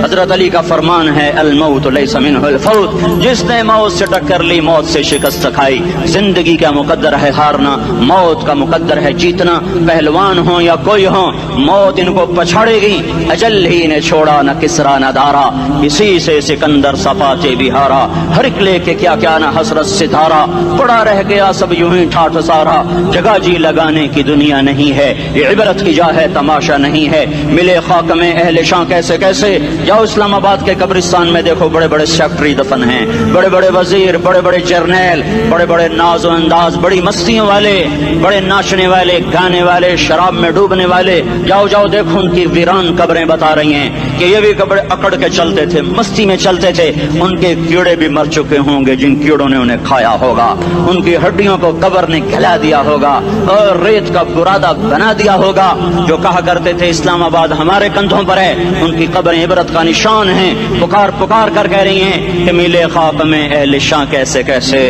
حضرت علی کا فرمان ہے الموت لیس منہ الفوت، جس نے موت سے ٹکر لی موت سے شکست کھائی۔ زندگی کا مقدر ہے ہارنا، موت کا مقدر ہے جیتنا۔ پہلوان ہوں یا کوئی ہوں، موت ان کو پچھاڑے گی۔ اجل ہی نے چھوڑا نہ کسرا نہ دارا، اسی سے سکندر صفاتے بہارا۔ ہرکلے کے کیا کیا نہ حسرت ستارا، پڑا رہ گیا سب یوں ہی ٹھاٹھ سارا۔ جگہ جی لگانے کی دنیا نہیں ہے، یہ عبرت کی جا ہے تماشا نہیں ہے۔ ملے خاک میں اہل شاں کیسے کیسے، جاؤ اسلام آباد کے قبرستان میں دیکھو، بڑے بڑے سیکٹری دفن ہیں، بڑے بڑے وزیر، بڑے بڑے جرنیل، بڑے بڑے ناز و انداز، بڑی مستیوں والے، بڑے ناچنے والے، گانے والے، شراب میں ڈوبنے والے۔ جاؤ جاؤ دیکھو ان کی ویران قبریں بتا رہی ہیں کہ یہ بھی قبر اکڑ کے چلتے تھے، مستی میں چلتے تھے۔ ان کے کیڑے بھی مر چکے ہوں گے جن کیڑوں نے انہیں کھایا ہوگا، ان کی ہڈیوں کو قبر نے گلا دیا ہوگا اور ریت کا برادہ بنا دیا ہوگا۔ جو کہا کرتے تھے اسلام آباد ہمارے کندھوں پر ہے، ان کی قبریں عبرت کا نشان ہیں۔ پکار پکار کر کہہ رہی ہیں کہ ملے خاک میں اہل شاں کیسے کیسے،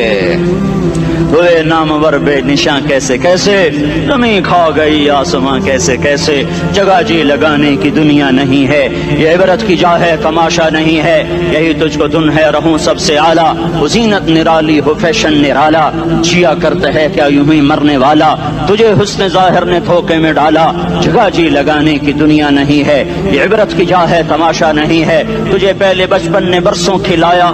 ہوئے نامور بے نشاں کیسے کیسے، زمین کھا گئی آسماں کیسے کیسے۔ جگہ جی لگانے کی دنیا نہیں ہے، یہ عبرت کی جا ہے تماشا نہیں ہے۔ یہی تجھ کو دن ہے رہوں سب سے اعلیٰ، وہ زینت نرالی ہو فیشن نرالا۔ جیا کرتا ہے کیا یوں ہی مرنے والا، تجھے حسن ظاہر نے دھوکے میں ڈالا۔ جگہ جی لگانے کی دنیا نہیں ہے، یہ عبرت کی جا ہے تماشا نہیں ہے۔ تجھے پہلے بچپن نے برسوں کھلایا،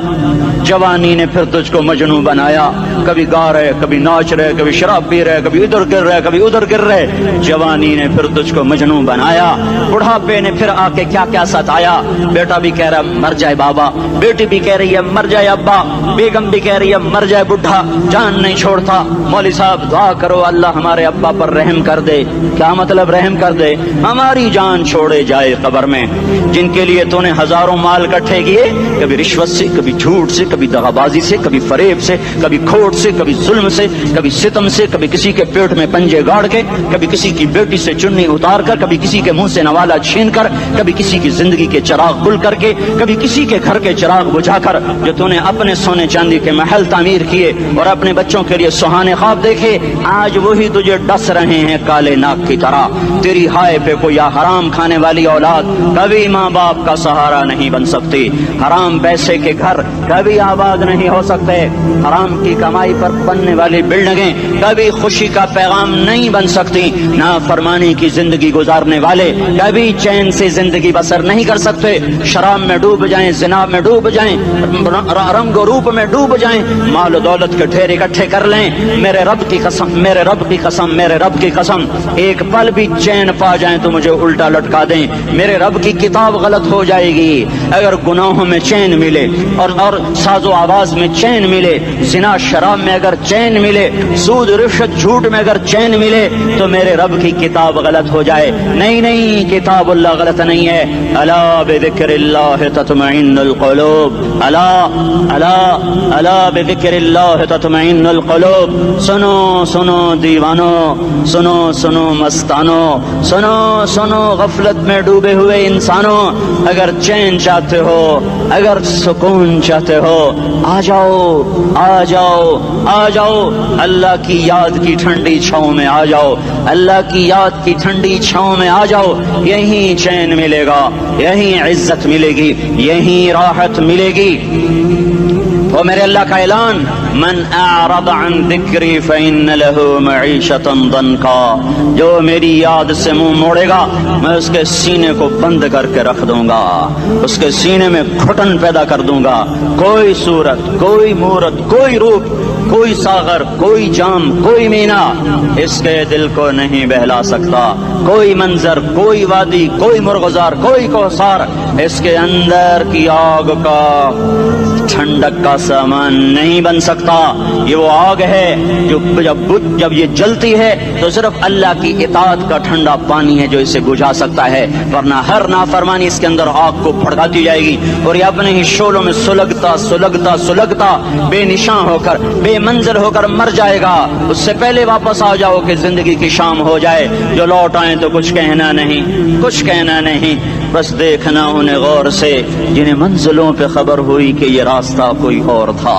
جوانی نے پھر تجھ کو مجنوں بنایا۔ کبھی گا رہے، کبھی ناچ رہے، کبھی شراب پی رہے، کبھی ادھر گر رہے، کبھی ادھر گر رہے۔ جوانی نے پھر تجھ کو مجنوں بنایا، بڑھاپے نے پھر آ کے کیا کیا ستایا۔ بیٹا بھی کہہ رہا مر جائے بابا، بیٹی بھی کہہ رہی ہے مر جائے ابا، بیگم بھی کہہ رہی ہے مر جائے بڈھا، جان نہیں چھوڑتا۔ مولوی صاحب دعا کرو اللہ ہمارے ابا پر رحم کر دے۔ کیا مطلب رحم کر دے؟ ہماری جان چھوڑے جائے قبر میں۔ جن کے لیے تو نے ہزاروں مال اکٹھے کیے، کبھی رشوت سے، کبھی جھوٹ سے، کبھی دغابازی سے، کبھی فریب سے، کبھی کھوٹ سے، کبھی ظلم سے، کبھی ستم سے، کبھی کسی کے پیٹ میں پنجے گاڑ کے، کبھی کسی کی بیٹی سے چنی اتار کر، کبھی کسی کے منہ سے نوالا چھین کر، کبھی کسی کی زندگی کے چراغ گل کر کے، کبھی کسی کے گھر کے چراغ بجھا کر۔ جو تو نے اپنے سونے چاندی کے محل تعمیر کیے اور اپنے بچوں کے لیے سہانے خواب دیکھے، آج وہی تجھے ڈس رہے ہیں کالے ناک کی طرح۔ تیری ہائے پہ کوئی حرام کھانے والی اولاد کبھی ماں باپ کا سہارا نہیں بن سکتی۔ حرام پیسے کے گھر کبھی آباد نہیں ہو سکتے۔ حرام کی کمائی پر بننے والی بلڈنگیں کبھی خوشی کا پیغام نہیں بن سکتی۔ نافرمانی کی زندگی گزارنے والے کبھی چین سے زندگی بسر نہیں کر سکتے۔ شراب میں ڈوب جائیں، زنا میں ڈوب جائیں، رنگ و روپ میں ڈوب جائیں، مال و دولت کے ڈھیر اکٹھے کر لیں، میرے رب کی قسم، میرے رب کی قسم، میرے رب کی قسم، ایک پل بھی چین پا جائیں تو مجھے الٹا لٹکا دیں۔ میرے رب کی کتاب غلط ہو جائے گی اگر گناہوں میں چین ملے اور ساز و آواز میں چین ملے، زنا شراب میں اگر چین ملے، سود رشوت جھوٹ میں اگر چین ملے تو میرے رب کی کتاب غلط ہو جائے۔ نہیں نہیں، کتاب اللہ غلط نہیں ہے۔ الا بذکر اللہ تطمئن القلوب، الا الا الا بذکر اللہ تطمئن القلوب۔ سنو سنو دیوانو، سنو سنو مستانو، سنو سنو غفلت میں ڈوبے ہوئے انسانوں، اگر چین چاہتے ہو، اگر سکون چاہتے ہو، آ جاؤ آ جاؤ آ جاؤ، اللہ کی یاد کی ٹھنڈی چھاؤں میں آ جاؤ، اللہ کی یاد کی ٹھنڈی چھاؤں میں آ جاؤ۔ یہیں چین ملے گا، یہیں عزت ملے گی، یہیں راحت ملے گی۔ وہ میرے اللہ کا اعلان، من اعرض عن ذکری فإن له معیشة ضنکا، جو میری یاد سے منہ موڑے گا میں اس کے سینے کو بند کر کے رکھ دوں گا، اس کے سینے میں گھٹن پیدا کر دوں گا۔ کوئی صورت، کوئی مورت، کوئی روپ، کوئی ساغر، کوئی جام، کوئی مینا اس کے دل کو نہیں بہلا سکتا۔ کوئی منظر، کوئی وادی، کوئی مرغزار، کوئی کوثر اس کے اندر کی آگ کا ٹھنڈک کا سامان نہیں بن سکتا۔ یہ وہ آگ ہے جو جب یہ جلتی ہے تو صرف اللہ کی اطاعت کا ٹھنڈا پانی ہے جو اسے بجھا سکتا ہے، ورنہ ہر نافرمانی اس کے اندر آگ کو بھڑکاتی جائے گی اور یہ اپنے ہی شعلوں میں سلگتا سلگتا سلگتا بے نشان ہو کر، بے منزل ہو کر مر جائے گا۔ اس سے پہلے واپس آ جاؤ کہ زندگی کی شام ہو جائے۔ جو لوٹ آئیں تو کچھ کہنا نہیں، کچھ کہنا نہیں، بس دیکھنا انہیں غور سے جنہیں منزلوں پہ خبر ہوئی کہ یہ راستہ کوئی اور تھا۔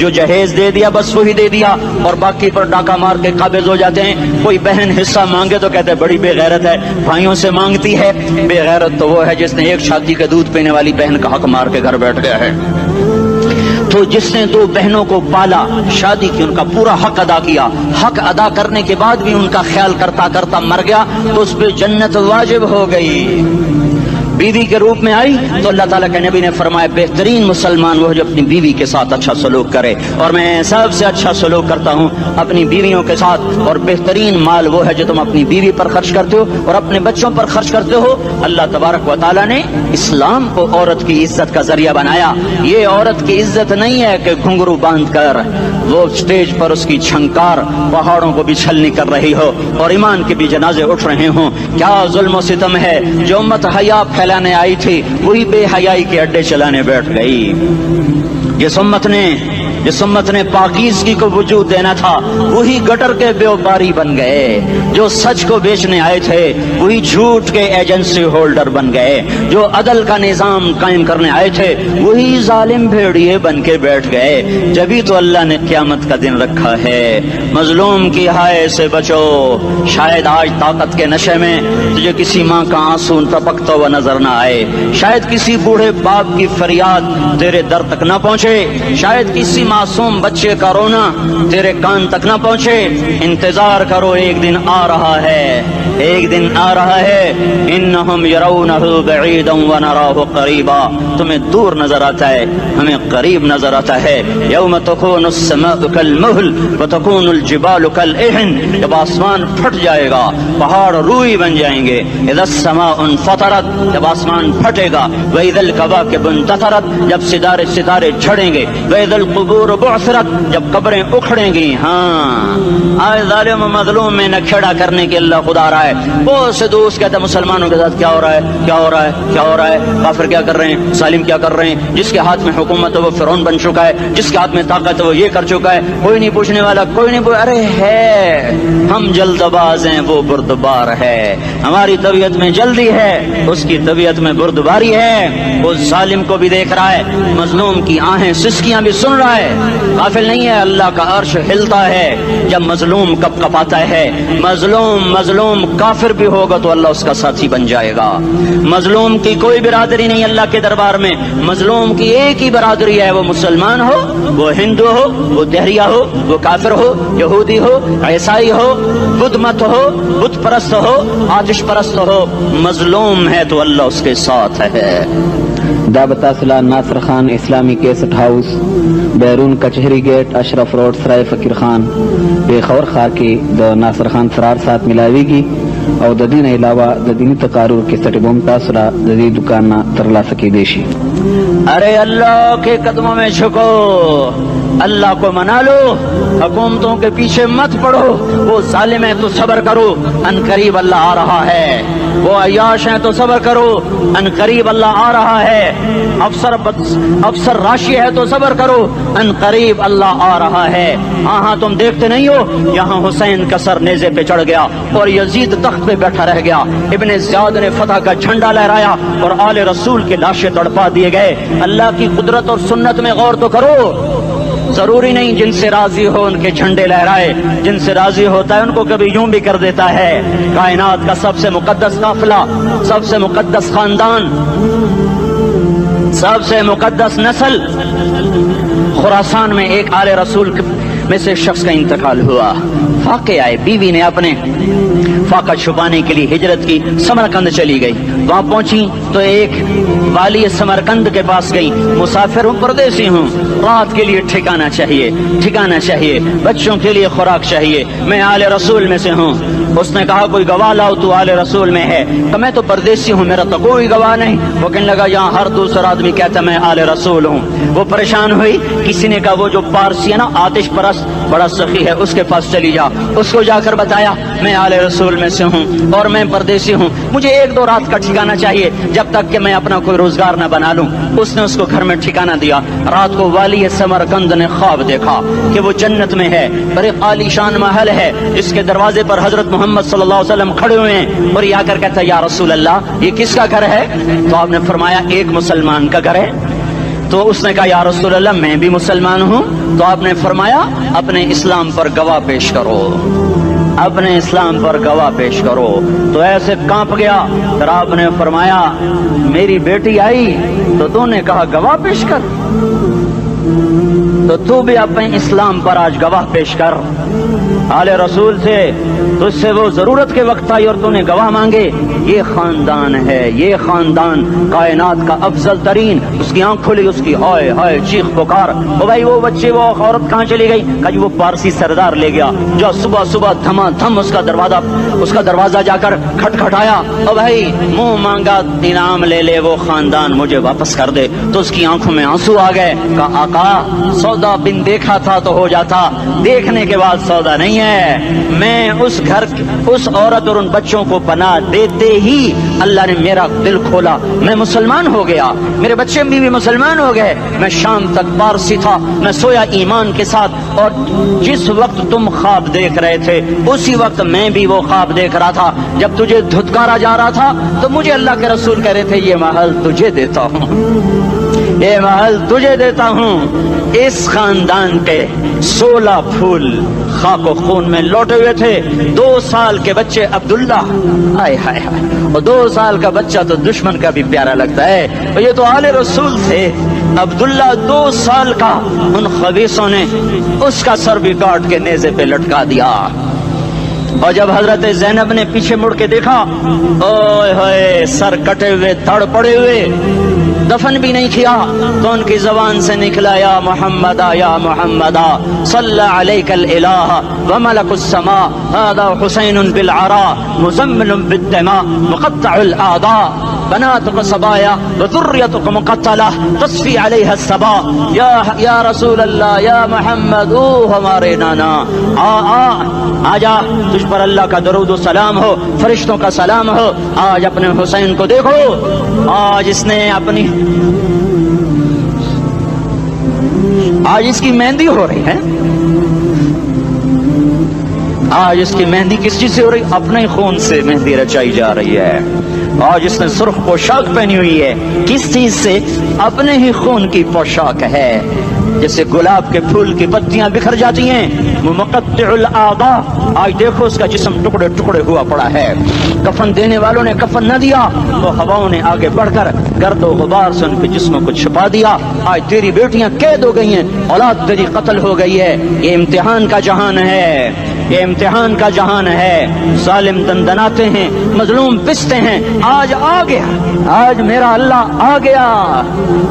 جو جہیز دے دیا بس وہی دے دیا, اور باقی پر ڈاکہ مار کے قابض ہو جاتے ہیں. کوئی بہن حصہ مانگے تو کہتے بڑی بے غیرت ہے, بھائیوں سے مانگتی ہے. بے غیرت تو وہ ہے جس نے ایک شادی کا دودھ پینے والی بہن کا حق مار کے گھر بیٹھ گیا ہے. تو جس نے دو بہنوں کو پالا, شادی کی, ان کا پورا حق ادا کیا, حق ادا کرنے کے بعد بھی ان کا خیال کرتا کرتا مر گیا, تو اس پہ جنت واجب ہو گئی. بیوی کے روپ میں آئی تو اللہ تعالیٰ کے نبی نے فرمایا بہترین مسلمان وہ جو اپنی بیوی کے ساتھ اچھا سلوک کرے, اور میں سب سے اچھا سلوک کرتا ہوں اپنی بیویوں کے ساتھ. اور بہترین مال وہ ہے جو تم اپنی بیوی پر خرچ کرتے ہو اور اپنے بچوں پر خرچ کرتے ہو. اللہ تبارک و تعالیٰ نے اسلام کو عورت کی عزت کا ذریعہ بنایا. یہ عورت کی عزت نہیں ہے کہ گھنگرو باندھ کر وہ اسٹیج پر اس کی چھنکار پہاڑوں کو بھی چھلنی کر رہی ہو اور ایمان کے بھی جنازے اٹھ رہے ہوں. کیا ظلم و ستم ہے, جو امت حیا پھیلانے آئی تھی وہی بے حیائی کے اڈے چلانے بیٹھ گئی. جس امت نے پاکیزگی کو وجود دینا تھا وہی گٹر کے بیوباری بن گئے. جو سچ کو بیچنے آئے تھے وہی جھوٹ کے ایجنسی ہولڈر بن گئے. جو عدل کا نظام قائم کرنے آئے تھے وہی ظالم بھیڑیے بن کے بیٹھ گئے. جبھی تو اللہ نے قیامت کا دن رکھا ہے. مظلوم کی ہائے سے بچو, شاید آج طاقت کے نشے میں تجھے کسی ماں کا آنسو ٹپکتا ہوا نظر نہ آئے, شاید کسی بوڑھے باپ کی فریاد تیرے در تک نہ پہنچے, شاید کسی معصوم بچے کا رونا تیرے کان تک نہ پہنچے. انتظار کرو, ایک دن آ رہا ہے, ایک دن آ رہا ہے. انہم یرونہ بعیدا ونراہ قریبا, تمہیں دور نظر آتا ہے ہمیں قریب نظر آتا ہے. یوم تکون السماء کالمہل وتکون الجبال کالعہن, جب آسمان پھٹ جائے گا پہاڑ روئی بن جائیں گے. اذا السماء انفطرت, جب آسمان پھٹے گا. واذا الکواکب انتثرت, جب ستارے جھڑیں گے. واذا القبور بعثرت, جب قبریں اکھڑیں گی. ہاں آج ظالم و مظلوم میں نہ کھیڑا کرنے کے اللہ خدا رہا ہے. بہت سے دوست کہتے ہیں مسلمانوں کے ساتھ کیا ہو رہا ہے, کیا ہو رہا ہے, کیا ہو رہا ہے, کافر کیا کر رہے ہیں, ظالم کیا کر رہے ہیں. جس کے ہاتھ میں حکومت ہے وہ فرعون بن چکا ہے, جس کے ہاتھ میں طاقت ہے وہ یہ کر چکا ہے. کوئی نہیں پوچھنے والا, کوئی نہیں ارے ہے, ہم جلد باز ہیں وہ بردبار ہے. ہماری طبیعت میں جلدی ہے, اس کی طبیعت میں بردباری ہے. وہ ظالم کو بھی دیکھ رہا ہے, مظلوم کی آہیں سسکیاں بھی سن رہا ہے. غافل نہیں ہے, اللہ کا عرش ہلتا ہے جب مظلوم کپ کپاتا ہے. مظلوم کافر بھی ہوگا تو اللہ اس کا ساتھی بن جائے گا. مظلوم کی کوئی برادری نہیں اللہ کے دربار میں, مظلوم کی ایک ہی برادری ہے, وہ مسلمان ہو, وہ ہندو ہو, وہ دہریہ ہو, وہ کافر ہو, یہودی ہو, عیسائی ہو, بدھ مت ہو, بت پرست ہو, آتش پرست ہو, مظلوم ہے تو اللہ اس کے ساتھ ہے. دابتاسلا ناصر خان اسلامی کیسٹ ہاؤس, بیرون کچہری گیٹ, اشرف روڈ, سرائے فقیر خان, پیښور ښار کې د ناصر خان فرار سات ملاویږي او د دې نه علاوه د دیني تقارر کیسټ بم تاسو را د دې دکان نه ترلاسه کیدی شي. ارے اللہ کے قدموں میں جھکو, اللہ کو منا لو, حکومتوں کے پیچھے مت پڑو. وہ ظالم ہے تو صبر کرو, ان قریب اللہ آ رہا ہے. وہ عیاش ہیں تو صبر کرو, ان قریب اللہ آ رہا ہے. افسر راشی ہے تو صبر کرو, ان قریب اللہ آ رہا ہے. ہاں تم دیکھتے نہیں ہو, یہاں حسین کا سر نیزے پہ چڑھ گیا اور یزید تخت پہ بیٹھا رہ گیا. ابن زیاد نے فتح کا جھنڈا لہرایا اور آل رسول کے لاشیں تڑپا دیے گئے. اللہ کی قدرت اور سنت میں غور تو کرو. ضروری نہیں جن سے راضی ہو ان کے جھنڈے لہرائے, جن سے راضی ہوتا ہے ان کو کبھی یوں بھی کر دیتا ہے. کائنات کا سب سے مقدس قافلہ, سب سے مقدس خاندان, سب سے مقدس نسل, خراسان میں ایک آل رسول میں سے شخص کا انتقال ہوا. فاقے آئے, بیوی نے اپنے فاقہ چھپانے کے لیے ہجرت کی, سمرقند چلی گئی. وہاں پہنچی تو ایک والی سمرقند کے پاس گئی. مسافر ہوں, پردیسی ہوں, رات کے لیے ٹھکانا چاہیے, بچوں کے لیے خوراک چاہیے, میں آل رسول میں سے ہوں. اس نے کہا کوئی گواہ لاؤ, تو آل رسول میں ہے. کہ میں تو پردیسی ہوں, میرا تو کوئی گواہ نہیں. وہ کہنے لگا یہاں ہر دوسرا آدمی کہتا میں آل رسول ہوں. وہ پریشان ہوئی. کسی نے کہا وہ جو پارسی ہے نا, آتش پرست, بڑا سخی ہے, اس کے پاس چلی جا. اس کو جا کر بتایا میں آل رسول میں سے ہوں اور میں پردیسی ہوں, مجھے 1-2 رات کا ٹھکانہ چاہیے جب تک کہ میں اپنا کوئی روزگار نہ بنا لوں. اس نے اس کو گھر میں ٹھکانہ دیا. رات کو والی سمرقند نے خواب دیکھا کہ وہ جنت میں ہے, بڑے عالی شان محل ہے, اس کے دروازے پر حضرت محمد صلی اللہ علیہ وسلم کھڑے ہوئے ہیں. اور یہ آ کر کہتا ہے یا رسول اللہ یہ کس کا گھر ہے؟ تو آپ نے فرمایا ایک مسلمان کا گھر ہے. تو اس نے کہا یا رسول اللہ میں بھی مسلمان ہوں. تو آپ نے فرمایا اپنے اسلام پر گواہ پیش کرو, اپنے اسلام پر گواہ پیش کرو. تو ایسے کانپ گیا. پھر آپ نے فرمایا میری بیٹی آئی تو تو نے کہا گواہ پیش کر, تو تو بھی اپنے اسلام پر آج گواہ پیش کر. آل رسول تھے, تو اس سے وہ ضرورت کے وقت آئی اور تو نے گواہ مانگے. یہ خاندان ہے, یہ خاندان کائنات کا افضل ترین. اس کی آنکھ کھلی, اس کی ہائے ہائے چیخ پکار. او بھائی وہ بچے وہ عورت کہاں چلی گئی؟ کہا جی وہ پارسی سردار لے گیا. جو صبح صبح دھما دھم اس کا دروازہ جا کر کھٹکھٹایا. او بھائی منہ مانگا انعام لے لے, وہ خاندان مجھے واپس کر دے. تو اس کی آنکھوں میں آنسو آ گئے. کہا آقا سودا بن دیکھا تھا تو ہو جاتا, دیکھنے کے بعد سودا نہیں ہے. میں اس گھر اس عورت اور ان بچوں کو پناہ دیتے ہی اللہ نے میرا دل کھولا, میں مسلمان ہو گیا, میرے بچے بھی مسلمان ہو گئے. میں شام تک پارسی تھا, میں سویا ایمان کے ساتھ, اور جس وقت تم خواب دیکھ رہے تھے اسی وقت میں بھی وہ خواب دیکھ رہا تھا. جب تجھے دھتکارا جا رہا تھا تو مجھے اللہ کے رسول کہہ رہے تھے یہ محل تجھے دیتا ہوں, یہ محل تجھے دیتا ہوں. اس خاندان کے 16 پھول خاک و خون میں لوٹے ہوئے تھے. 2 سال کے بچے عبداللہ, ہائے ہائے ہائے, اور 2 سال کا بچہ تو دشمن کا بھی پیارا لگتا ہے. اور یہ تو آل رسول تھے. عبداللہ 2 سال کا, ان خبیثوں نے اس کا سر بھی کاٹ کے نیزے پہ لٹکا دیا. اور جب حضرت زینب نے پیچھے مڑ کے دیکھا, اوئے ہوئے سر کٹے ہوئے دھڑ پڑے ہوئے, دفن بھی نہیں کیا, تو ان کی زبان سے نکلا یا محمد یا محمد صلی علیک الالہ وملک السماء هذا حسین بالعراء مزمل بالدماء مقطع الاعضاء بناتك صبايا وذريتك مقتلة تصفي عليها الصبا. یا رسول اللہ یا محمد, او ہمارے نانا, آ جا, تجھ پر اللہ کا درود و سلام ہو, فرشتوں کا سلام ہو. آج اپنے حسین کو دیکھو, آج اس نے اپنی آج اس کی مہندی ہو رہی ہے. آج اس کی مہندی کس چیز سے ہو رہی؟ اپنے خون سے مہندی رچائی جا رہی ہے. آج اس نے سرخ پوشاک پہنی ہوئی ہے, کس چیز سے؟ اپنے ہی خون کی پوشاک ہے. جیسے گلاب کے پھول کی پتیاں بکھر جاتی ہیں, وہ مقطع الاعضاء. آج دیکھو اس کا جسم ٹکڑے ٹکڑے ہوا پڑا ہے. کفن دینے والوں نے کفن نہ دیا تو ہواؤں نے آگے بڑھ کر گرد و غبار سے ان کے جسموں کو چھپا دیا. آج تیری بیٹیاں قید ہو گئی ہیں, اولاد تیری قتل ہو گئی ہے. یہ امتحان کا جہان ہے, یہ امتحان کا جہان ہے. ظالم دندناتے ہیں, مظلوم پستے ہیں. آج آ گیا, آج میرا اللہ آ گیا.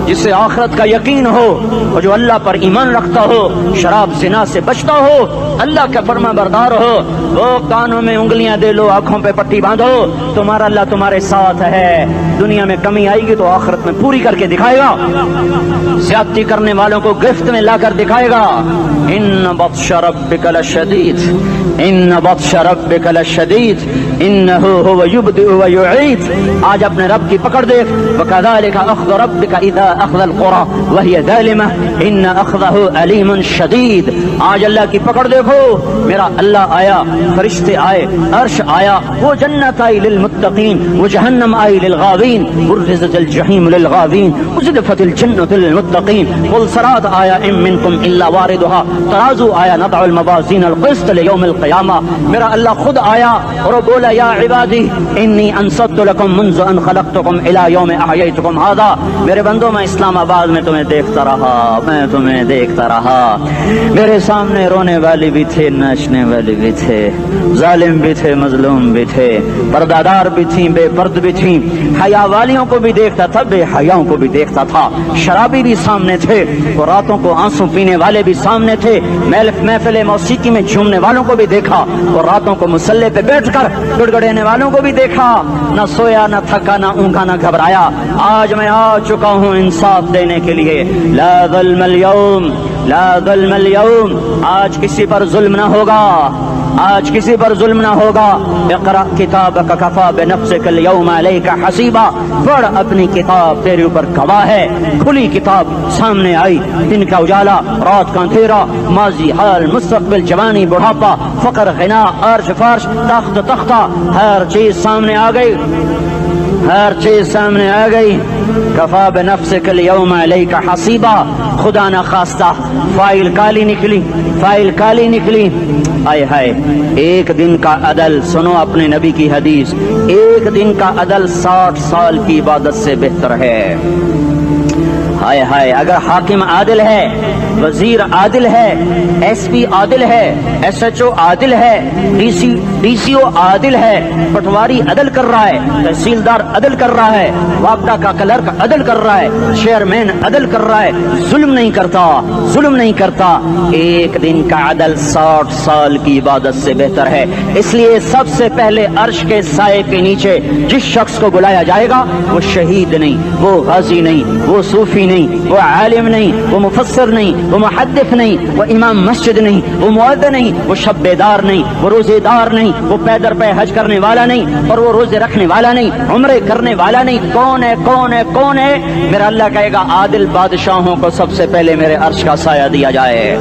جسے آخرت کا یقین ہو اور جو اللہ پر ایمان رکھتا ہو, شراب زنا سے بچتا ہو, اللہ کا فرما بردار ہو, وہ کانوں میں انگلیاں دے لو, آنکھوں پہ پٹی باندھو, تمہارا اللہ تمہارے ساتھ ہے. دنیا میں کمی آئے گی تو آخرت میں پوری کر کے دکھائے گا. زیادتی کرنے والوں کو گرفت میں لا کر دکھائے گا. ان بطش ربک لشدید, ان بطش ربک لشدید انہ هو یبدئ و یعید. آج اپنے رب کی پکڑ دیکھ. وکذالک اخذ ربک اذا اخذ القرى وهي ظالمہ ان اخذہ علیم شدید. آج اللہ کی پکڑ دیکھو. میرا اللہ آیا, فرشتے آئے, عرش آیا, وہ جنت آئی للمتقین, وہ جہنم آئی للغاوین, برزت الجحیم للغاوین, ازلفت الجنت للمتقین. قل صراط آیا ام منکم الا واردها, ترازو آیا نضع الموازین القسط لیوم القیامہ. میرا اللہ خود آیا اور وہ بولا یا عبادی انی انصت لکم منذ ان خلقتکم الى یوم احییتکم هذا. میرے بندوں, میں اسلام آباد میں تمہیں دیکھتا رہا, میں تمہیں دیکھتا رہا. میرے سامنے رونے والی بھی تھے, ناچنے والے بھی تھے, ظالم بھی تھے, مظلوم بھی تھے, پردادار بھی تھیں, بے پرد بھی تھیں. حیا والیوں کو بھی دیکھتا تھا, بے حیاؤں کو بھی دیکھتا تھا. شرابی بھی سامنے تھے, اور راتوں کو آنسو پینے والے بھی سامنے تھے. محفل موسیقی میں جھومنے والوں کو بھی دیکھا, اور راتوں کو مسلح پہ بیٹھ کر گڑگڑانے والوں کو بھی دیکھا. نہ سویا, نہ تھکا, نہ اونگا, نہ گھبرایا. آج میں آ چکا ہوں انصاف دینے کے لیے. لا ظلم اليوم, لا ظلم اليوم. آج کسی پر ظلم نہ ہوگا, آج کسی پر ظلم نہ ہوگا. اقرأ کتابک کفا بنفسک اليوم علیک حسیبا. پڑھ اپنی کتاب, تیرے اوپر گواہ ہے. کھلی کتاب سامنے آئی, دن کا اجالا, رات کا اندھیرا, ماضی, حال, مستقبل, جوانی, بڑھاپا, فقر, غنا, عرش, فرش, تخت, تختہ, ہر چیز سامنے آ گئی. ہر چیز سامنے آ گئی. کفا بنفسک الیوم علیک حسیبا. خدا نہ خواستہ فائل کالی نکلی, فائل کالی نکلی. آئے ہائے, ایک دن کا عدل, سنو اپنے نبی کی حدیث, ایک دن کا عدل 60 سال کی عبادت سے بہتر ہے. ہائے ہائے, اگر حاکم عادل ہے, وزیر عادل ہے, ایس پی عادل ہے, ایس ایچ او عادل ہے, ڈی سی او عادل ہے, پٹواری عدل کر رہا ہے, تحصیلدار عدل کر رہا ہے, وابڈا کا کلرک عدل کر رہا ہے, چیئرمین عدل کر رہا ہے, ظلم نہیں کرتا, ظلم نہیں کرتا, ایک دن کا عدل 60 سال کی عبادت سے بہتر ہے. اس لیے سب سے پہلے عرش کے سائے کے نیچے جس شخص کو بلایا جائے گا وہ شہید نہیں, وہ غازی نہیں, وہ صوفی نہیں, وہ عالم نہیں, وہ مفسر نہیں, وہ محدث نہیں, وہ امام مسجد نہیں, وہ مؤذن نہیں, وہ شب بیدار نہیں, وہ روزے دار نہیں, وہ پیدر پہ حج کرنے والا نہیں, اور وہ روزے رکھنے والا نہیں, عمرے کرنے والا نہیں. کون ہے, کون ہے, کون ہے؟ میرا اللہ کہے گا عادل بادشاہوں کو سب سے پہلے میرے عرش کا سایہ دیا جائے.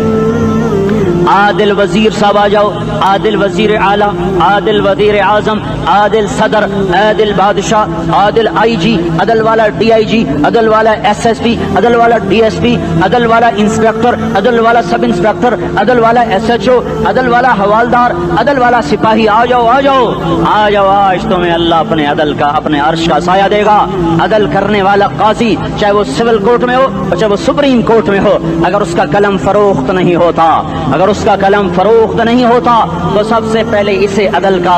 عادل وزیر صاحب آ جاؤ, عادل وزیر اعلیٰ, عادل وزیر اعظم, عادل صدر, عادل بادشاہ, عادل آئی جی, عدل والا ڈی آئی جی, عدل والا ایس ایس پی, عدل والا ڈی ایس پی, عدل والا انسپیکٹر, عدل والا سب انسپیکٹر, عدل والا ایس ایچ او, عدل والا حوالدار, عدل والا سپاہی. آ جاؤ, آ جاؤ, آ جاؤ, آج تمہیں اللہ اپنے عدل کا, اپنے عرش کا سایہ دے گا. عدل کرنے والا قاضی, چاہے وہ سول کورٹ میں ہو اور چاہے وہ سپریم کورٹ میں ہو, اگر اس کا قلم فروخت نہیں ہوتا, اگر اس کا قلم فروخت نہیں ہوتا تو سب سے پہلے اسے عدل کا,